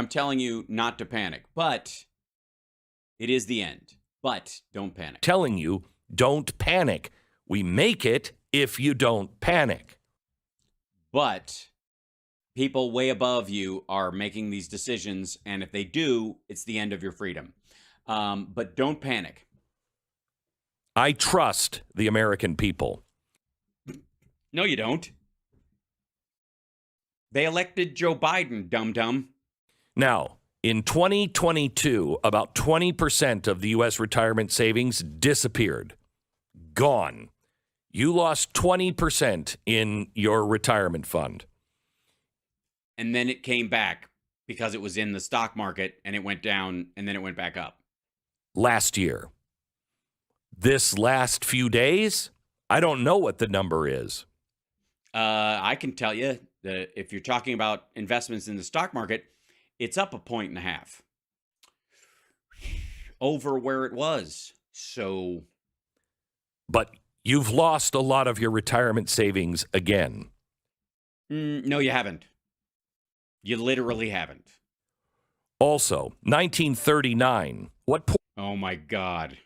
telling you not to panic. But it is the end. But don't panic. Telling you, don't panic. We make it if you don't panic. But people way above you are making these decisions, and if they do, it's the end of your freedom. But don't panic. I trust the American people. No, you don't. They elected Joe Biden, dum-dum. Now, in 2022, about 20% of the U.S. retirement savings disappeared. Gone. You lost 20% in your retirement fund. And then it came back because it was in the stock market, and it went down, and then it went back up. Last year. This last few days, I don't know what the number is. I can tell you that if you're talking about investments in the stock market, it's up 1.5 points over where it was. So, but you've lost a lot of your retirement savings again. No, you haven't. You literally haven't. Also, 1939. Oh my God.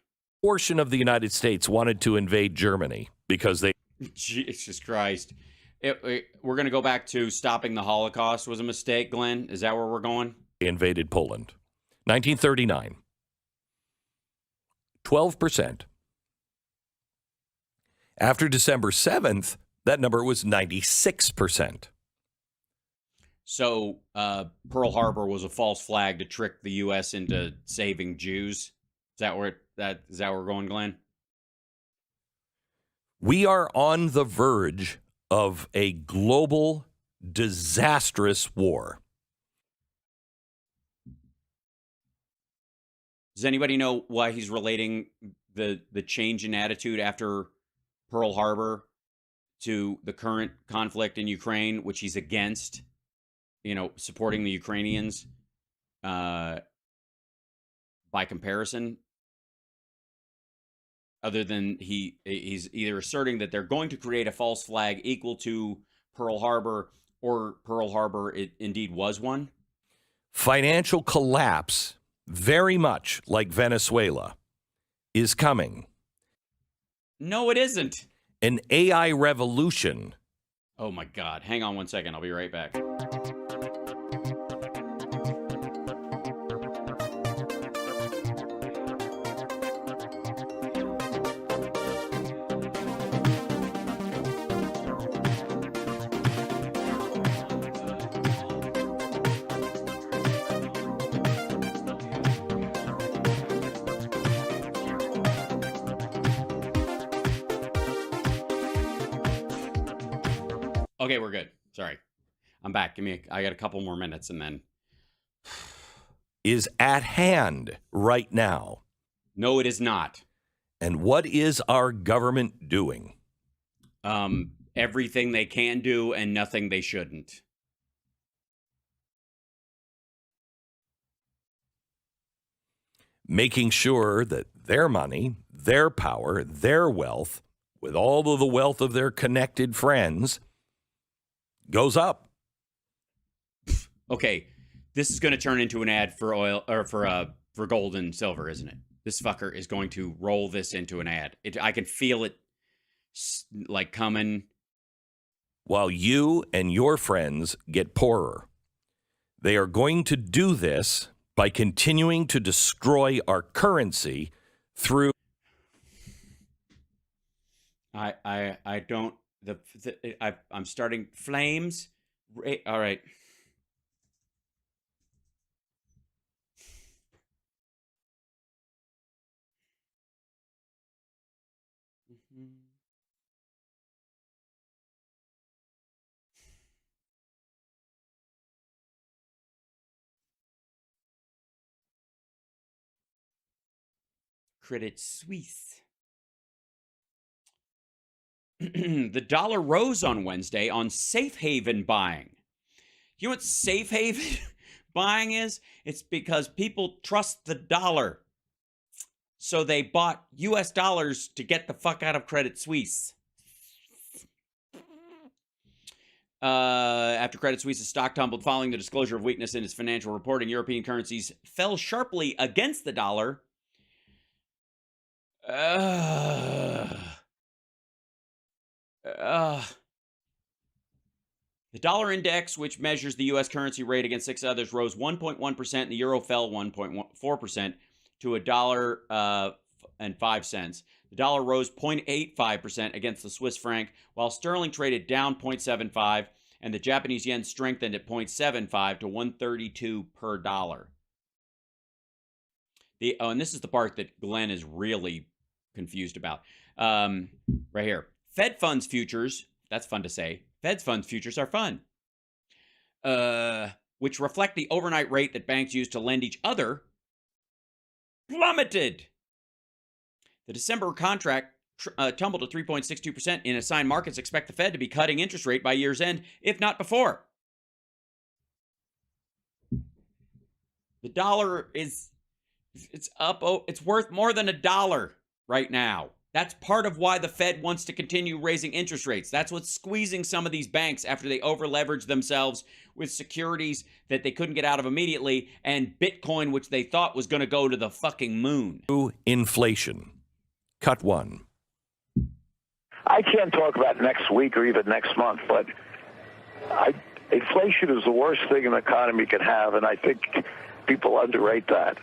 Portion of the United States wanted to invade Germany because they. Jesus Christ. We're going to go back to stopping the Holocaust was a mistake, Glenn. Is that where we're going? They invaded Poland. 1939. 12%. After December 7th, that number was 96%. So Pearl Harbor was a false flag to trick the U.S. into saving Jews. Is that where we're going, Glenn? We are on the verge of a global, disastrous war. Does anybody know why he's relating the change in attitude after Pearl Harbor to the current conflict in Ukraine, which he's against, supporting the Ukrainians by comparison, other than he's either asserting that they're going to create a false flag equal to Pearl Harbor, or Pearl Harbor indeed was one. Financial collapse, very much like Venezuela, is coming. No, it isn't. An AI revolution. Oh my God. Hang on one second. I'll be right back. Okay, we're good. Sorry. I'm back. I got a couple more minutes and then. Is at hand right now. No, it is not. And what is our government doing? Everything they can do and nothing they shouldn't. Making sure that their money, their power, their wealth, with all of the wealth of their connected friends, goes up. Okay, this is going to turn into an ad for oil or for gold and silver, isn't it? This fucker is going to roll this into an ad. I can feel it like coming. While you and your friends get poorer, they are going to do this by continuing to destroy our currency through. I don't. I'm starting flames. All right. Credit Suisse. The dollar rose on Wednesday on safe haven buying. You know what safe haven buying is? It's because people trust the dollar. So they bought US dollars to get the fuck out of Credit Suisse. After Credit Suisse's stock tumbled following the disclosure of weakness in its financial reporting, European currencies fell sharply against the dollar. The dollar index, which measures the U.S. currency rate against 6 others, rose 1.1%, and the euro fell 1.4% to $1.05. The dollar rose 0.85% against the Swiss franc, while sterling traded down 0.75, and the Japanese yen strengthened at 0.75 to 132 per dollar. And this is the part that Glenn is really confused about. Right here. Fed funds futures, that's fun to say. Fed funds futures are fun. Which reflect the overnight rate that banks use to lend each other, plummeted. The December contract tumbled to 3.62%. In assigned markets expect the Fed to be cutting interest rate by year's end, if not before. The dollar it's up. It's worth more than $1 right now. That's part of why the Fed wants to continue raising interest rates. That's what's squeezing some of these banks after they over-leveraged themselves with securities that they couldn't get out of immediately, and Bitcoin, which they thought was going to go to the fucking moon. Inflation. Cut one. I can't talk about next week or even next month, but inflation is the worst thing an economy can have, and I think people underrate that.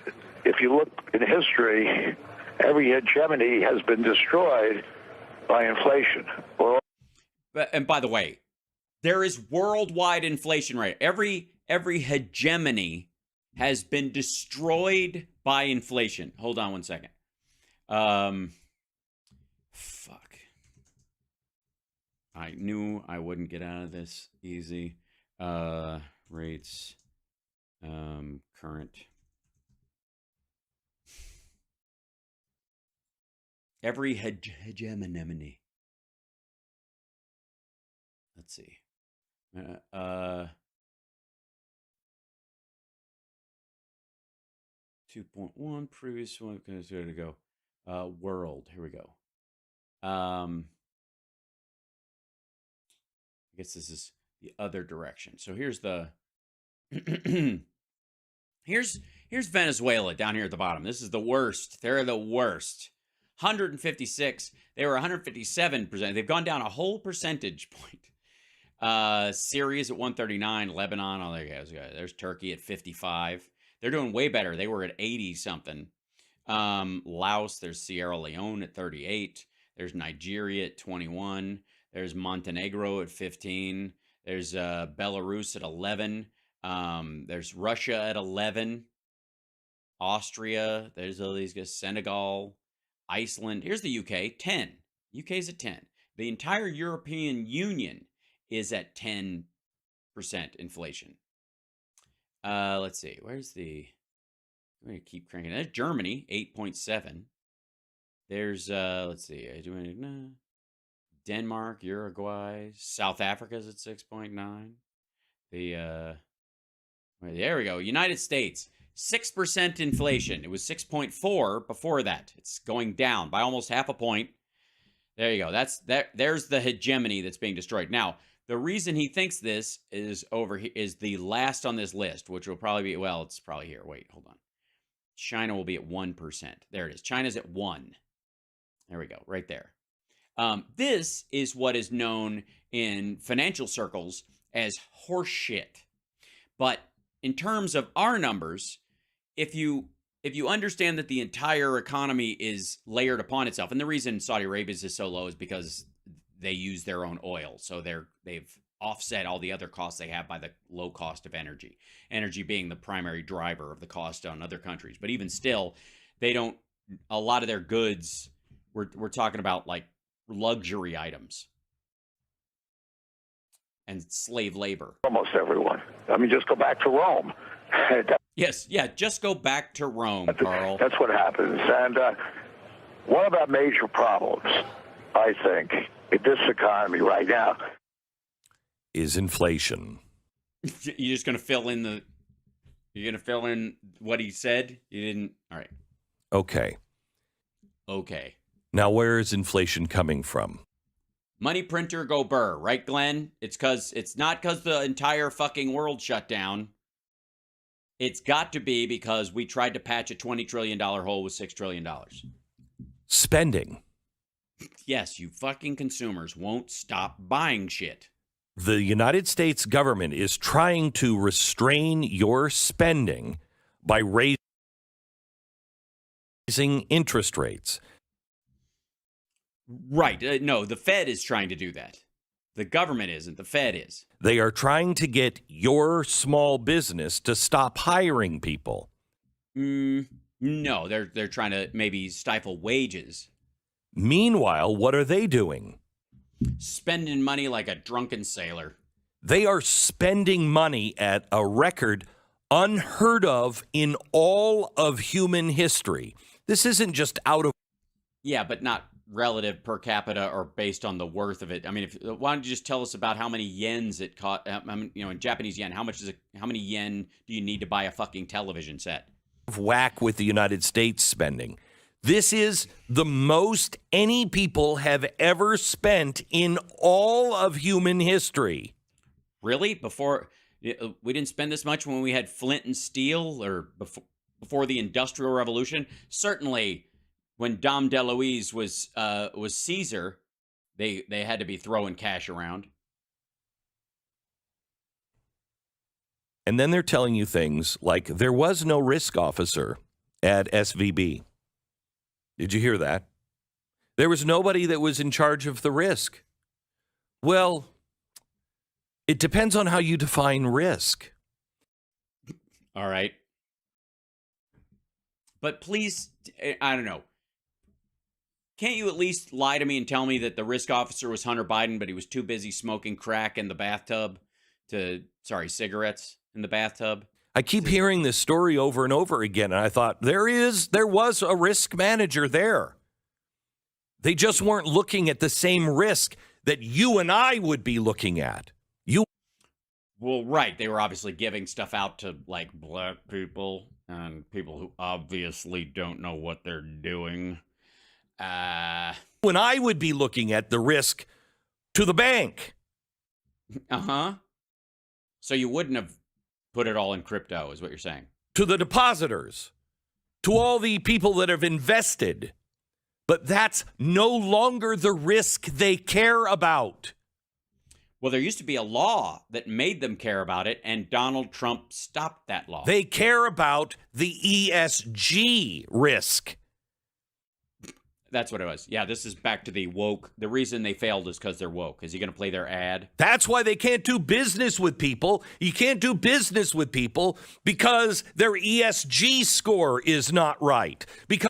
If you look in history, every hegemony has been destroyed by inflation. And by the way, there is worldwide inflation rate. Every hegemony has been destroyed by inflation. Hold on one second. Fuck. I knew I wouldn't get out of this easy. Rates. Current. Every hegemony. let's see. 2.1 previous one. There to go. World. Here we go. I guess this is the other direction. So here's the here's Venezuela down here at the bottom. This is the worst. They're the worst. 156. They were 157%. They've gone down a whole percentage point. Syria's at 139. Lebanon. Oh, there you go. There's Turkey at 55. They're doing way better. They were at 80 something. Laos. There's Sierra Leone at 38. There's Nigeria at 21. There's Montenegro at 15. There's Belarus at 11. There's Russia at 11. Austria. There's all these guys. Senegal. Iceland. Here's the UK. 10. UK's at 10. The entire European Union is at 10% inflation. Let's see. Where's the... I'm going to keep cranking. There's Germany, 8.7. There's, let's see. Denmark, Uruguay. South Africa's at 6.9. There we go. United States, 6% inflation. It was 6.4 before that. It's going down by almost half a point. There you go. There's the hegemony that's being destroyed. Now, the reason he thinks this is over here is the last on this list, which will probably be, well, it's probably here. Wait, hold on. China will be at 1%. There it is. China's at 1. There we go. Right there. This is what is known in financial circles as horse shit. But in terms of our numbers, if you understand that the entire economy is layered upon itself, and the reason Saudi Arabia's is so low is because they use their own oil. So they've offset all the other costs they have by the low cost of energy. Energy being the primary driver of the cost on other countries. But even still, they don't, a lot of their goods, we're talking about like luxury items and slave labor. Almost everyone. I mean, just go back to Rome. Yes, yeah, just go back to Rome, Carl. That's what happens. And one of our major problems, I think, in this economy right now is inflation. You're just going to fill in you're going to fill in what he said? You didn't? All right. Okay. Now, where is inflation coming from? Money printer go burr, right, Glenn? It's not because the entire fucking world shut down. It's got to be because we tried to patch a $20 trillion hole with $6 trillion. Spending. Yes, you fucking consumers won't stop buying shit. The United States government is trying to restrain your spending by raising interest rates. Right. No, the Fed is trying to do that. The government isn't. The Fed is. They are trying to get your small business to stop hiring people. No, they're trying to maybe stifle wages. Meanwhile, what are they doing? Spending money like a drunken sailor. They are spending money at a record unheard of in all of human history. This isn't just out of... Yeah, but not relative per capita or based on the worth of it. I mean, why don't you just tell us about how many yens it cost? In Japanese yen, how many yen do you need to buy a fucking television set? Whack with the United States spending. This is the most any people have ever spent in all of human history. Really? We didn't spend this much when we had flint and steel, or before the Industrial Revolution? Certainly, when Dom DeLuise was Caesar, they had to be throwing cash around. And then they're telling you things like there was no risk officer at SVB. Did you hear that? There was nobody that was in charge of the risk. Well, it depends on how you define risk. All right. But please, I don't know. Can't you at least lie to me and tell me that the risk officer was Hunter Biden, but he was too busy smoking crack in the bathtub cigarettes in the bathtub? I keep hearing this story over and over again, and I thought, there was a risk manager there. They just weren't looking at the same risk. that you and I would be looking at. Well, right. They were obviously giving stuff out to, like, black people and people who obviously don't know what they're doing. When I would be looking at the risk to the bank. Uh-huh. So you wouldn't have put it all in crypto, is what you're saying. To the depositors, to all the people that have invested. But that's no longer the risk they care about. Well, there used to be a law that made them care about it, and Donald Trump stopped that law. They care about the ESG risk. That's what it was. Yeah, this is back to the woke. The reason they failed is because they're woke. Is he going to play their ad? That's why they can't do business with people. You can't do business with people because their ESG score is not right. Because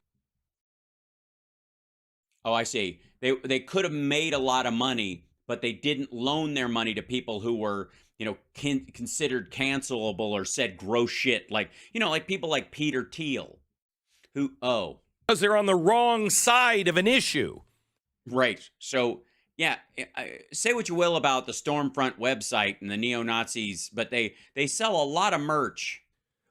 Oh, I see. They could have made a lot of money, but they didn't loan their money to people who were, considered cancelable or said gross shit. Like, like people like Peter Thiel, who, because they're on the wrong side of an issue. Right. So, yeah, say what you will about the Stormfront website and the neo-Nazis, but they sell a lot of merch.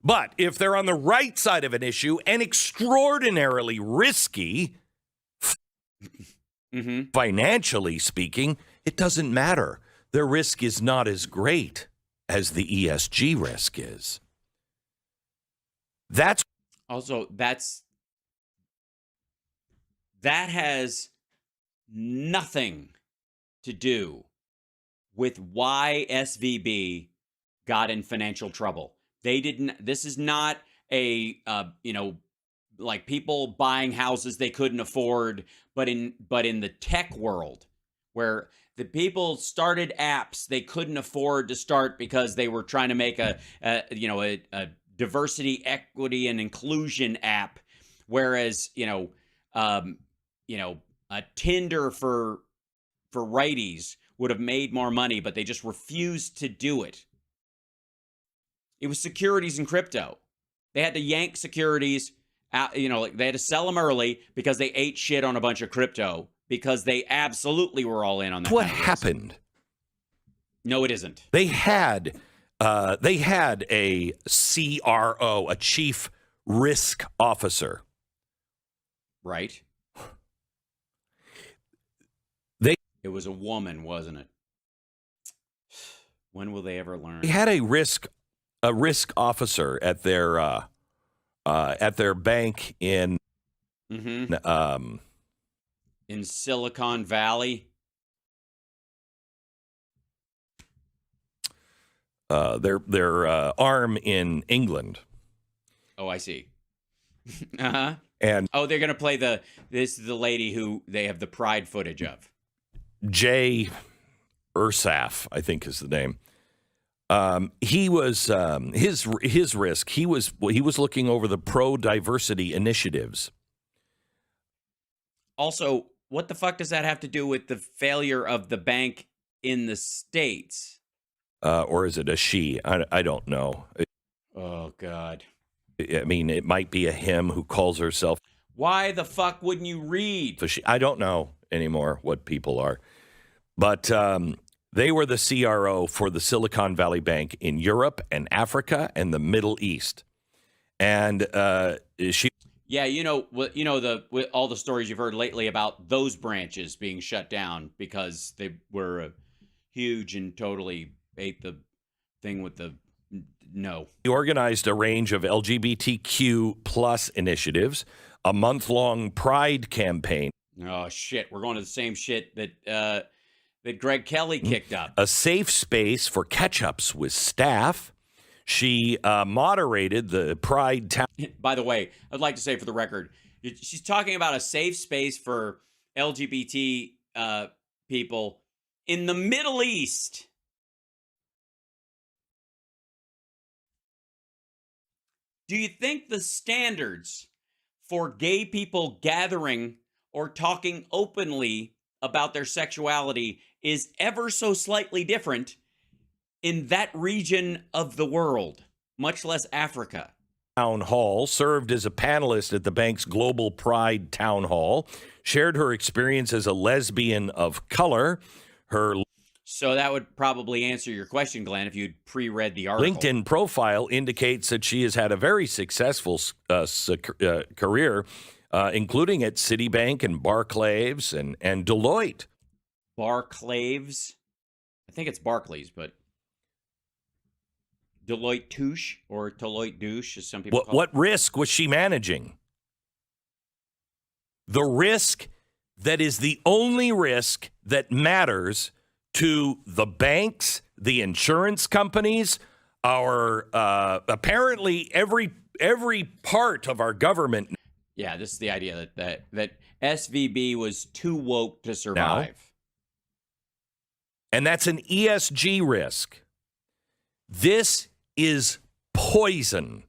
But if they're on the right side of an issue and extraordinarily risky, financially speaking, it doesn't matter. Their risk is not as great as the ESG risk is. That has nothing to do with why SVB got in financial trouble. They didn't. This is not a like people buying houses they couldn't afford, but in the tech world, where the people started apps they couldn't afford to start because they were trying to make a diversity, equity, and inclusion app, whereas a Tinder for righties would have made more money, but they just refused to do it. It was securities and crypto. They had to yank securities out, they had to sell them early because they ate shit on a bunch of crypto because they absolutely were all in on that. What happened? No, it isn't. They had a CRO, a chief risk officer. Right. It was a woman, wasn't it? When will they ever learn? They had a risk officer at their bank in in Silicon Valley. Their arm in England. Oh, I see. Uh-huh. And they're gonna play this is the lady who they have the Pride footage of. Jay Ursaf, I think is the name. He was his risk. He was looking over the pro-diversity initiatives. Also, what the fuck does that have to do with the failure of the bank in the States? Or is it a she? I don't know. Oh, God. I mean, it might be a him who calls herself. Why the fuck wouldn't you read? So I don't know anymore what people are. But they were the CRO for the Silicon Valley Bank in Europe and Africa and the Middle East. And she... Yeah, all the stories you've heard lately about those branches being shut down because they were huge and totally ate the thing with the no. He organized a range of LGBTQ plus initiatives, a month-long Pride campaign. Oh, shit. We're going to the same shit that Greg Kelly kicked up. A safe space for catch-ups with staff. She moderated the Pride Town. By the way, I'd like to say for the record, she's talking about a safe space for LGBT people in the Middle East. Do you think the standards for gay people gathering or talking openly about their sexuality is ever so slightly different in that region of the world, much less Africa? Town Hall, served as a panelist at the bank's Global Pride Town Hall, shared her experience as a lesbian of color, Her So that would probably answer your question, Glenn, if you'd pre-read the article. LinkedIn profile indicates that she has had a very successful career, including at Citibank and Barclays and Deloitte. Barclays? I think it's Barclays, but Deloitte Touche or Deloitte Douche, as some people call it. What risk was she managing? The risk that is the only risk that matters to the banks, the insurance companies, our apparently every part of our government. Yeah, this is the idea that SVB was too woke to survive. And that's an ESG risk. This is poison.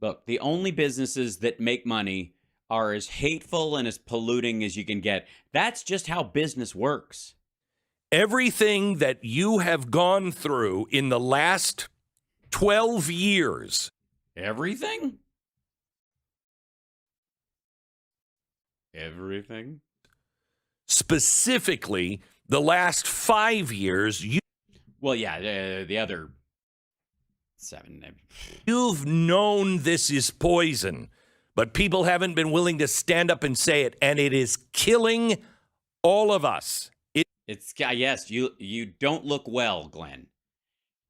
Look, the only businesses that make money are as hateful and as polluting as you can get. That's just how business works. Everything that you have gone through in the last 12 years. Everything? Everything? Specifically, the last 5 years. Well, yeah, the other 7. You've known this is poison, but people haven't been willing to stand up and say it, and it is killing all of us. Yes, you don't look well, Glenn.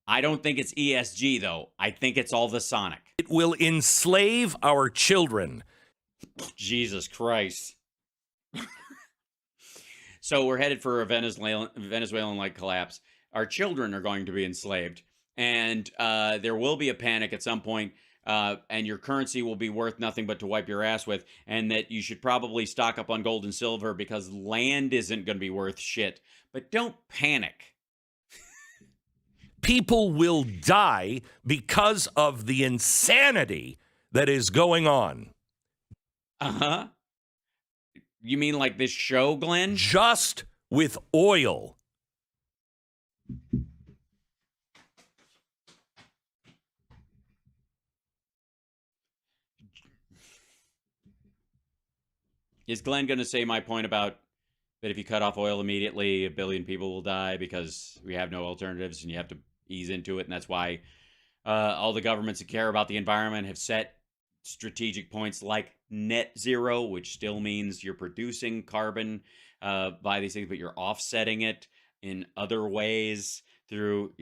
I don't think it's ESG, though. I think it's all the Sonic. It will enslave our children. Jesus Christ. So we're headed for a Venezuelan-like collapse. Our children are going to be enslaved, and there will be a panic at some point, and your currency will be worth nothing but to wipe your ass with, and that you should probably stock up on gold and silver because land isn't going to be worth shit. But don't panic. People will die because of the insanity that is going on. Uh-huh. You mean like this show, Glenn? Just with oil. Is Glenn going to say my point about that if you cut off oil immediately, 1 billion people will die because we have no alternatives and you have to ease into it? And that's why all the governments that care about the environment have set strategic points like net zero, which still means you're producing carbon by these things, but you're offsetting it in other ways through,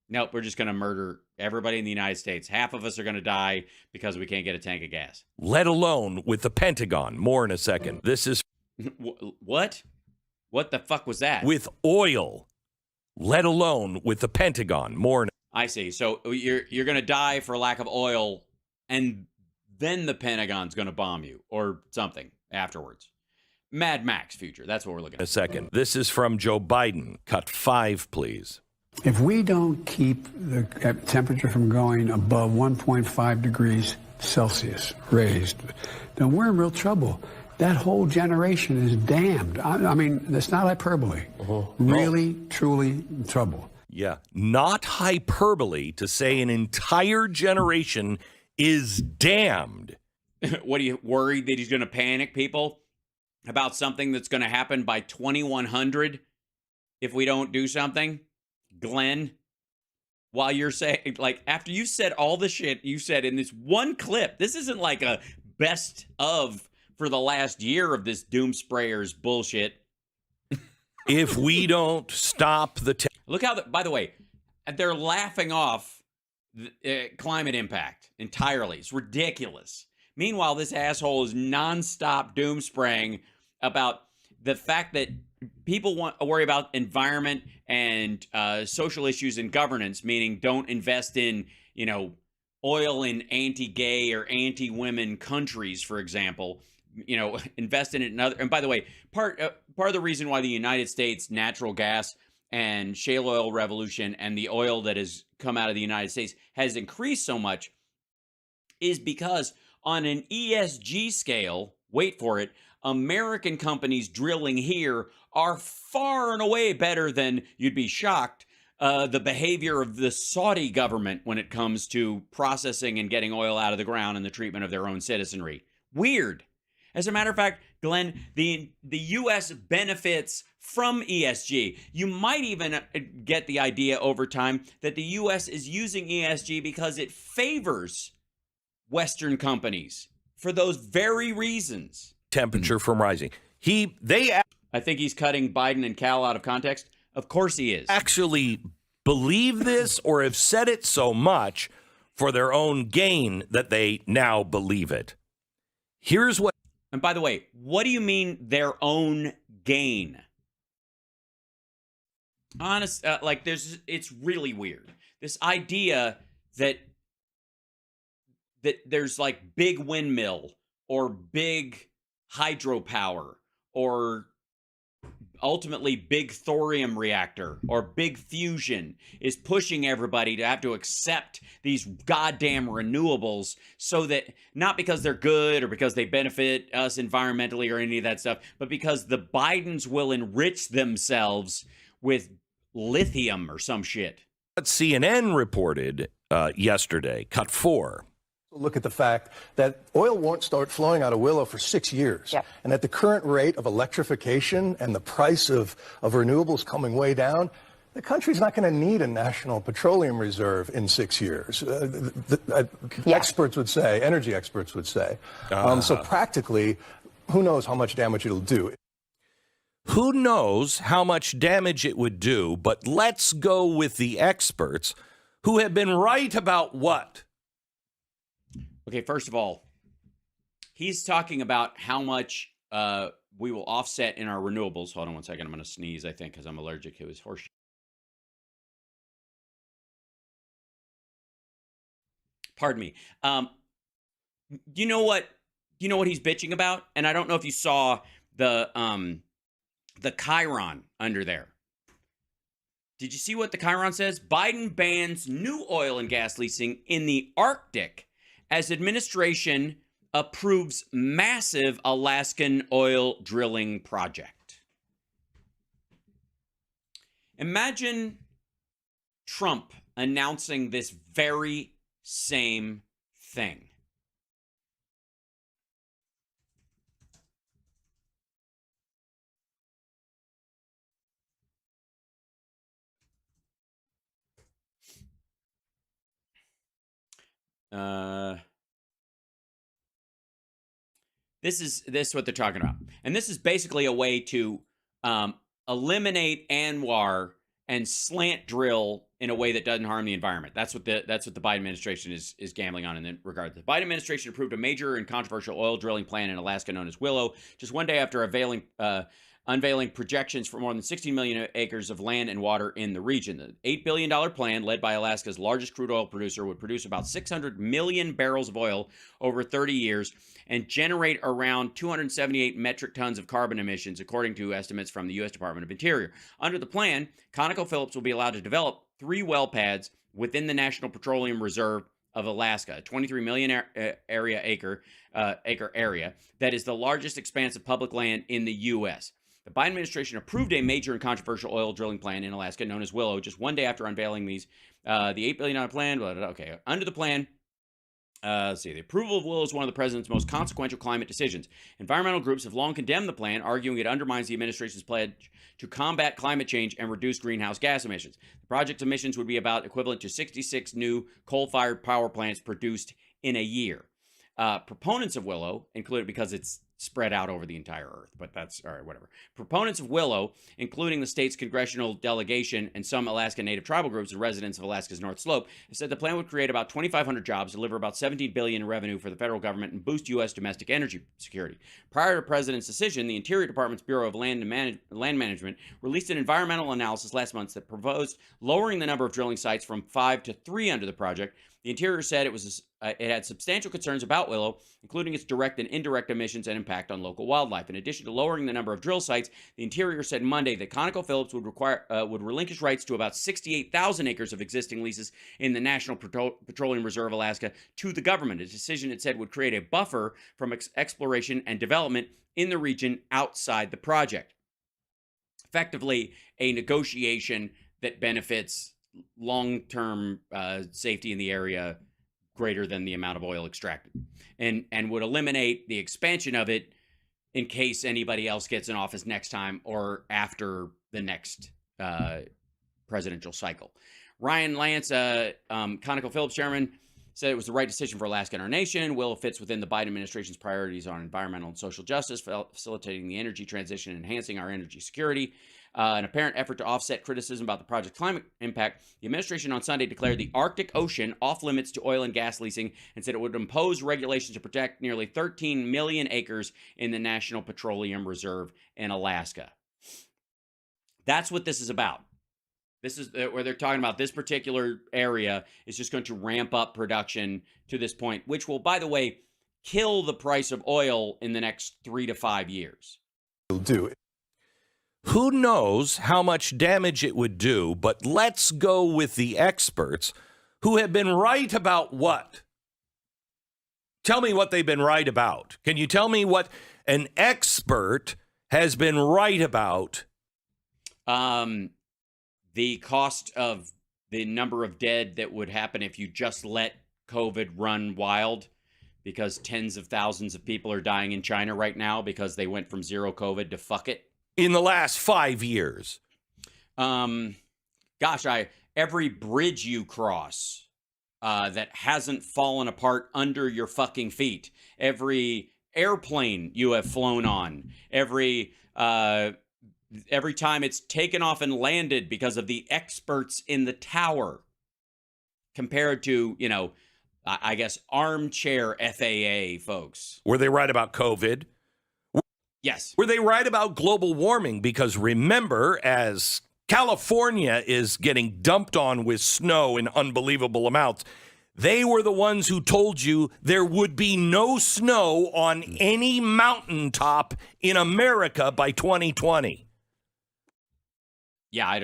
Nope, we're just going to murder everybody in the United States. Half of us are going to die because we can't get a tank of gas. Let alone with the Pentagon. More in a second. This is... What? What the fuck was that? With oil. Let alone with the Pentagon. More in... I see. So you're going to die for lack of oil, and then the Pentagon's going to bomb you or something afterwards. Mad Max future. That's what we're looking at. A second. This is from Joe Biden. Cut 5, please. If we don't keep the temperature from going above 1.5 degrees Celsius raised, then we're in real trouble. That whole generation is damned. I mean, that's not hyperbole. Really, truly in trouble. Yeah, not hyperbole to say an entire generation is damned. What, are you worried that he's going to panic people about something that's going to happen by 2100 if we don't do something? Glenn, while you're saying, like, after you said all the shit you said in this one clip, this isn't like a best of for the last year of this doom sprayers bullshit. If we don't stop the... Look how, by the way, they're laughing off climate impact entirely. It's ridiculous. Meanwhile, this asshole is nonstop doom spraying about the fact that people worry about environment and social issues and governance, meaning don't invest in, oil in anti-gay or anti-women countries, for example. Invest in it in other. And by the way, part of the reason why the United States natural gas and shale oil revolution and the oil that has come out of the United States has increased so much is because on an ESG scale, wait for it, American companies drilling here are far and away better than, you'd be shocked, the behavior of the Saudi government when it comes to processing and getting oil out of the ground and the treatment of their own citizenry. Weird. As a matter of fact, Glenn, the U.S. benefits from ESG. You might even get the idea over time that the U.S. is using ESG because it favors Western companies for those very reasons. Temperature from rising. I think he's cutting Biden and Cal out of context. Of course he is. Actually believe this or have said it so much for their own gain that they now believe it. Here's what. And by the way, what do you mean their own gain? Honest, it's really weird. This idea that there's like big windmill or big hydropower or ultimately big thorium reactor or big fusion is pushing everybody to have to accept these goddamn renewables, so that not because they're good or because they benefit us environmentally or any of that stuff, but because the Bidens will enrich themselves with lithium or some shit. What CNN reported yesterday, cut 4. Look at the fact that oil won't start flowing out of Willow for 6 years. Yep. And at the current rate of electrification and the price of renewables coming way down, the country's not going to need a national petroleum reserve in 6 years. Experts would say, energy experts would say. So practically, who knows how much damage it'll do. Who knows how much damage it would do, but let's go with the experts who have been right about what? Okay, first of all, he's talking about how much we will offset in our renewables. Hold on one second. I'm going to sneeze, I think, because I'm allergic to his horseshit. Pardon me. You know what he's bitching about? And I don't know if you saw the chyron under there. Did you see what the chyron says? Biden bans new oil and gas leasing in the Arctic as administration approves massive Alaskan oil drilling project. Imagine Trump announcing this very same thing. This is what they're talking about. And this is basically a way to eliminate ANWR and slant drill in a way that doesn't harm the environment. That's what the Biden administration is gambling on in that regard. The Biden administration approved a major and controversial oil drilling plan in Alaska known as Willow, just one day after unveiling projections for more than 16 million acres of land and water in the region. The $8 billion plan, led by Alaska's largest crude oil producer, would produce about 600 million barrels of oil over 30 years and generate around 278 metric tons of carbon emissions, according to estimates from the U.S. Department of Interior. Under the plan, ConocoPhillips will be allowed to develop 3 well pads within the National Petroleum Reserve of Alaska, a 23 million acre area that is the largest expanse of public land in the U.S. The Biden administration approved a major and controversial oil drilling plan in Alaska known as Willow just one day after unveiling the $8 billion plan. Okay, under the plan, let's see. The approval of Willow is one of the president's most consequential climate decisions. Environmental groups have long condemned the plan, arguing it undermines the administration's pledge to combat climate change and reduce greenhouse gas emissions. The project's emissions would be about equivalent to 66 new coal-fired power plants produced in a year. Proponents of Willow, included because it's spread out over the entire earth, but that's all right, whatever. Proponents of Willow, including the state's congressional delegation and some Alaska Native tribal groups and residents of Alaska's North Slope, have said the plan would create about 2,500 jobs, deliver about $17 billion in revenue for the federal government, and boost U.S. domestic energy security. Prior to the president's decision, the Interior Department's Bureau of Land Management released an environmental analysis last month that proposed lowering the number of drilling sites from 5 to 3 under the project. The Interior said it had substantial concerns about Willow, including its direct and indirect emissions and impact on local wildlife. In addition to lowering the number of drill sites, the Interior said Monday that ConocoPhillips would relinquish rights to about 68,000 acres of existing leases in the National Petroleum Reserve Alaska to the government. A decision it said would create a buffer from exploration and development in the region outside the project. Effectively, a negotiation that benefits long-term safety in the area greater than the amount of oil extracted, and would eliminate the expansion of it in case anybody else gets in office next time or after the next presidential cycle. Ryan Lance, ConocoPhillips chairman, said it was the right decision for Alaska and our nation. Will fits within the Biden administration's priorities on environmental and social justice, facilitating the energy transition, and enhancing our energy security. An apparent effort to offset criticism about the project's climate impact, the administration on Sunday declared the Arctic Ocean off limits to oil and gas leasing and said it would impose regulations to protect nearly 13 million acres in the National Petroleum Reserve in Alaska. That's what this is about. This is where they're talking about this particular area is just going to ramp up production to this point, which will, by the way, kill the price of oil in the next 3 to 5 years. Who knows how much damage it would do, but let's go with the experts who have been right about what? Tell me what they've been right about. Can you tell me what an expert has been right about? The cost of the number of dead that would happen if you just let COVID run wild, because tens of thousands of people are dying in China right now because they went from zero COVID to fuck it. In the last 5 years. Every bridge you cross that hasn't fallen apart under your fucking feet, every airplane you have flown on, every time it's taken off and landed because of the experts in the tower, compared to, I guess, armchair FAA folks. Were they right about COVID? Yes. Were they right about global warming? Because remember, as California is getting dumped on with snow in unbelievable amounts, they were the ones who told you there would be no snow on any mountaintop in America by 2020. Yeah, I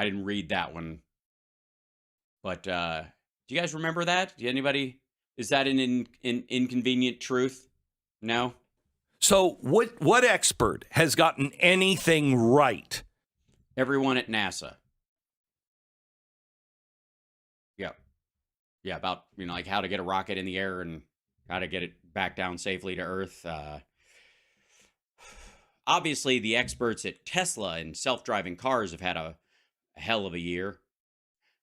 didn't read that one. But do you guys remember that? Is that an inconvenient truth? No? So what expert has gotten anything right? Everyone at NASA. Yeah. Yeah, about, like how to get a rocket in the air and how to get it back down safely to Earth. Obviously, the experts at Tesla and self-driving cars have had a hell of a year.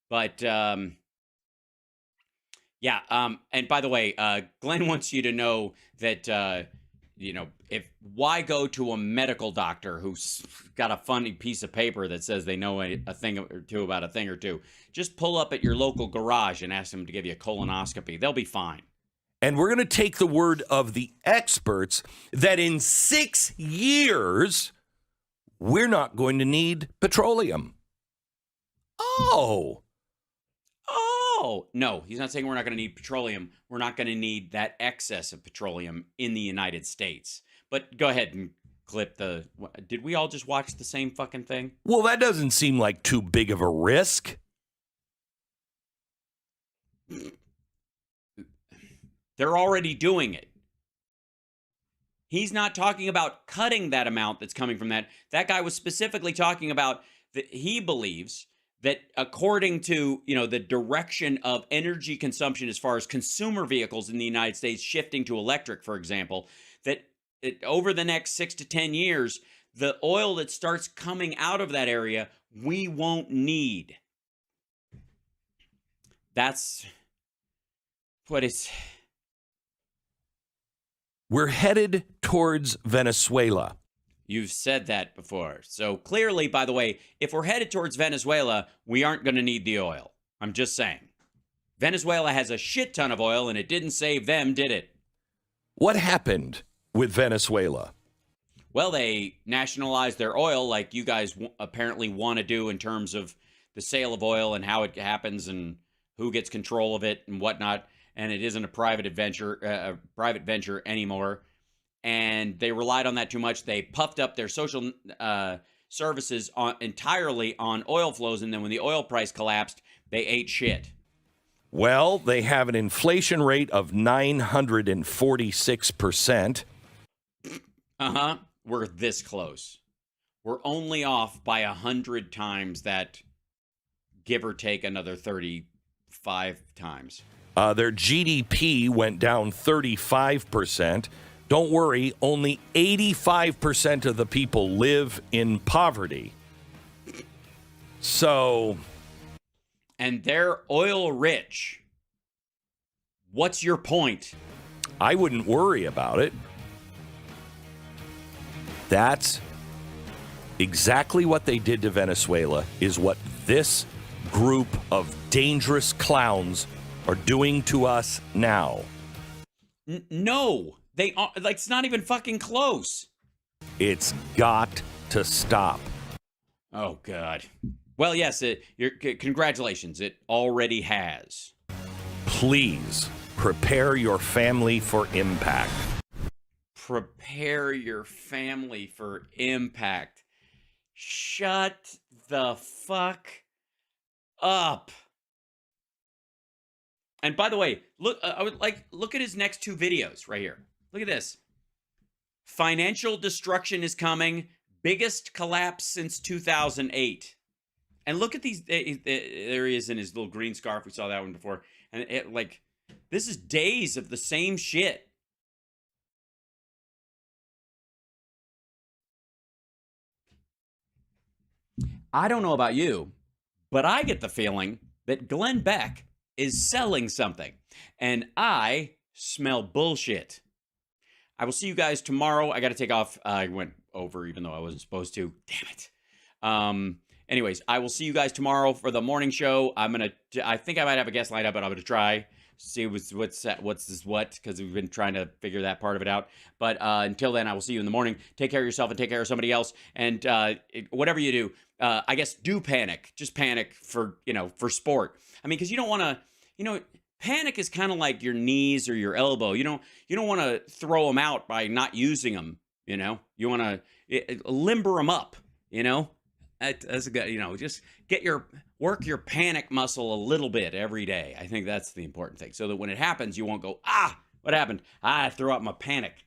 But, and by the way, Glenn wants you to know that, why go to a medical doctor who's got a funny piece of paper that says they know a thing or two about a thing or two? Just pull up at your local garage and ask them to give you a colonoscopy. They'll be fine. And we're going to take the word of the experts that in 6 years, we're not going to need petroleum. Oh, no, he's not saying we're not going to need petroleum. We're not going to need that excess of petroleum in the United States. But go ahead and clip did we all just watch the same fucking thing? Well, that doesn't seem like too big of a risk. They're already doing it. He's not talking about cutting that amount that's coming from that. That guy was specifically talking about that he believes that according to, the direction of energy consumption as far as consumer vehicles in the United States shifting to electric, for example, that over the next 6 to 10 years, the oil that starts coming out of that area, we won't need. That's what it's... We're headed towards Venezuela. You've said that before. So clearly, by the way, if we're headed towards Venezuela, we aren't going to need the oil. I'm just saying. Venezuela has a shit ton of oil, and it didn't save them, did it? What happened with Venezuela? Well, they nationalized their oil like you guys apparently want to do in terms of the sale of oil and how it happens and who gets control of it and whatnot. And it isn't a private venture anymore. And they relied on that too much. They puffed up their social services entirely on oil flows. And then when the oil price collapsed, they ate shit. Well, they have an inflation rate of 946%. Uh-huh. We're this close. We're only off by 100 times that, give or take another 35 times. Their GDP went down 35%. Don't worry, only 85% of the people live in poverty. So. And they're oil rich. What's your point? I wouldn't worry about it. That's exactly what they did to Venezuela, is what this group of dangerous clowns are doing to us now. No, they are, like, it's not even fucking close. It's got to stop. Oh, God. Well, yes, congratulations. It already has. Please prepare your family for impact. Prepare your family for impact. Shut the fuck up. And by the way, look, look at his next two videos right here. Look at this. Financial destruction is coming. Biggest collapse since 2008. And look at these. There he is in his little green scarf. We saw that one before. And this is days of the same shit. I don't know about you, but I get the feeling that Glenn Beck is selling something, and I smell bullshit. I will see you guys tomorrow. I got to take off. I went over even though I wasn't supposed to. Damn it. Anyways, I will see you guys tomorrow for the morning show. I think I might have a guest lined up, but I'm gonna try see what's this because we've been trying to figure that part of it out. But until then, I will see you in the morning. Take care of yourself and take care of somebody else. And whatever you do, I guess do panic. Just panic for sport. I mean, because you don't want to, panic is kind of like your knees or your elbow. You don't want to throw them out by not using them. You want to limber them up. That's a good, just work your panic muscle a little bit every day. I think that's the important thing. So that when it happens, you won't go, what happened? I threw out my panic.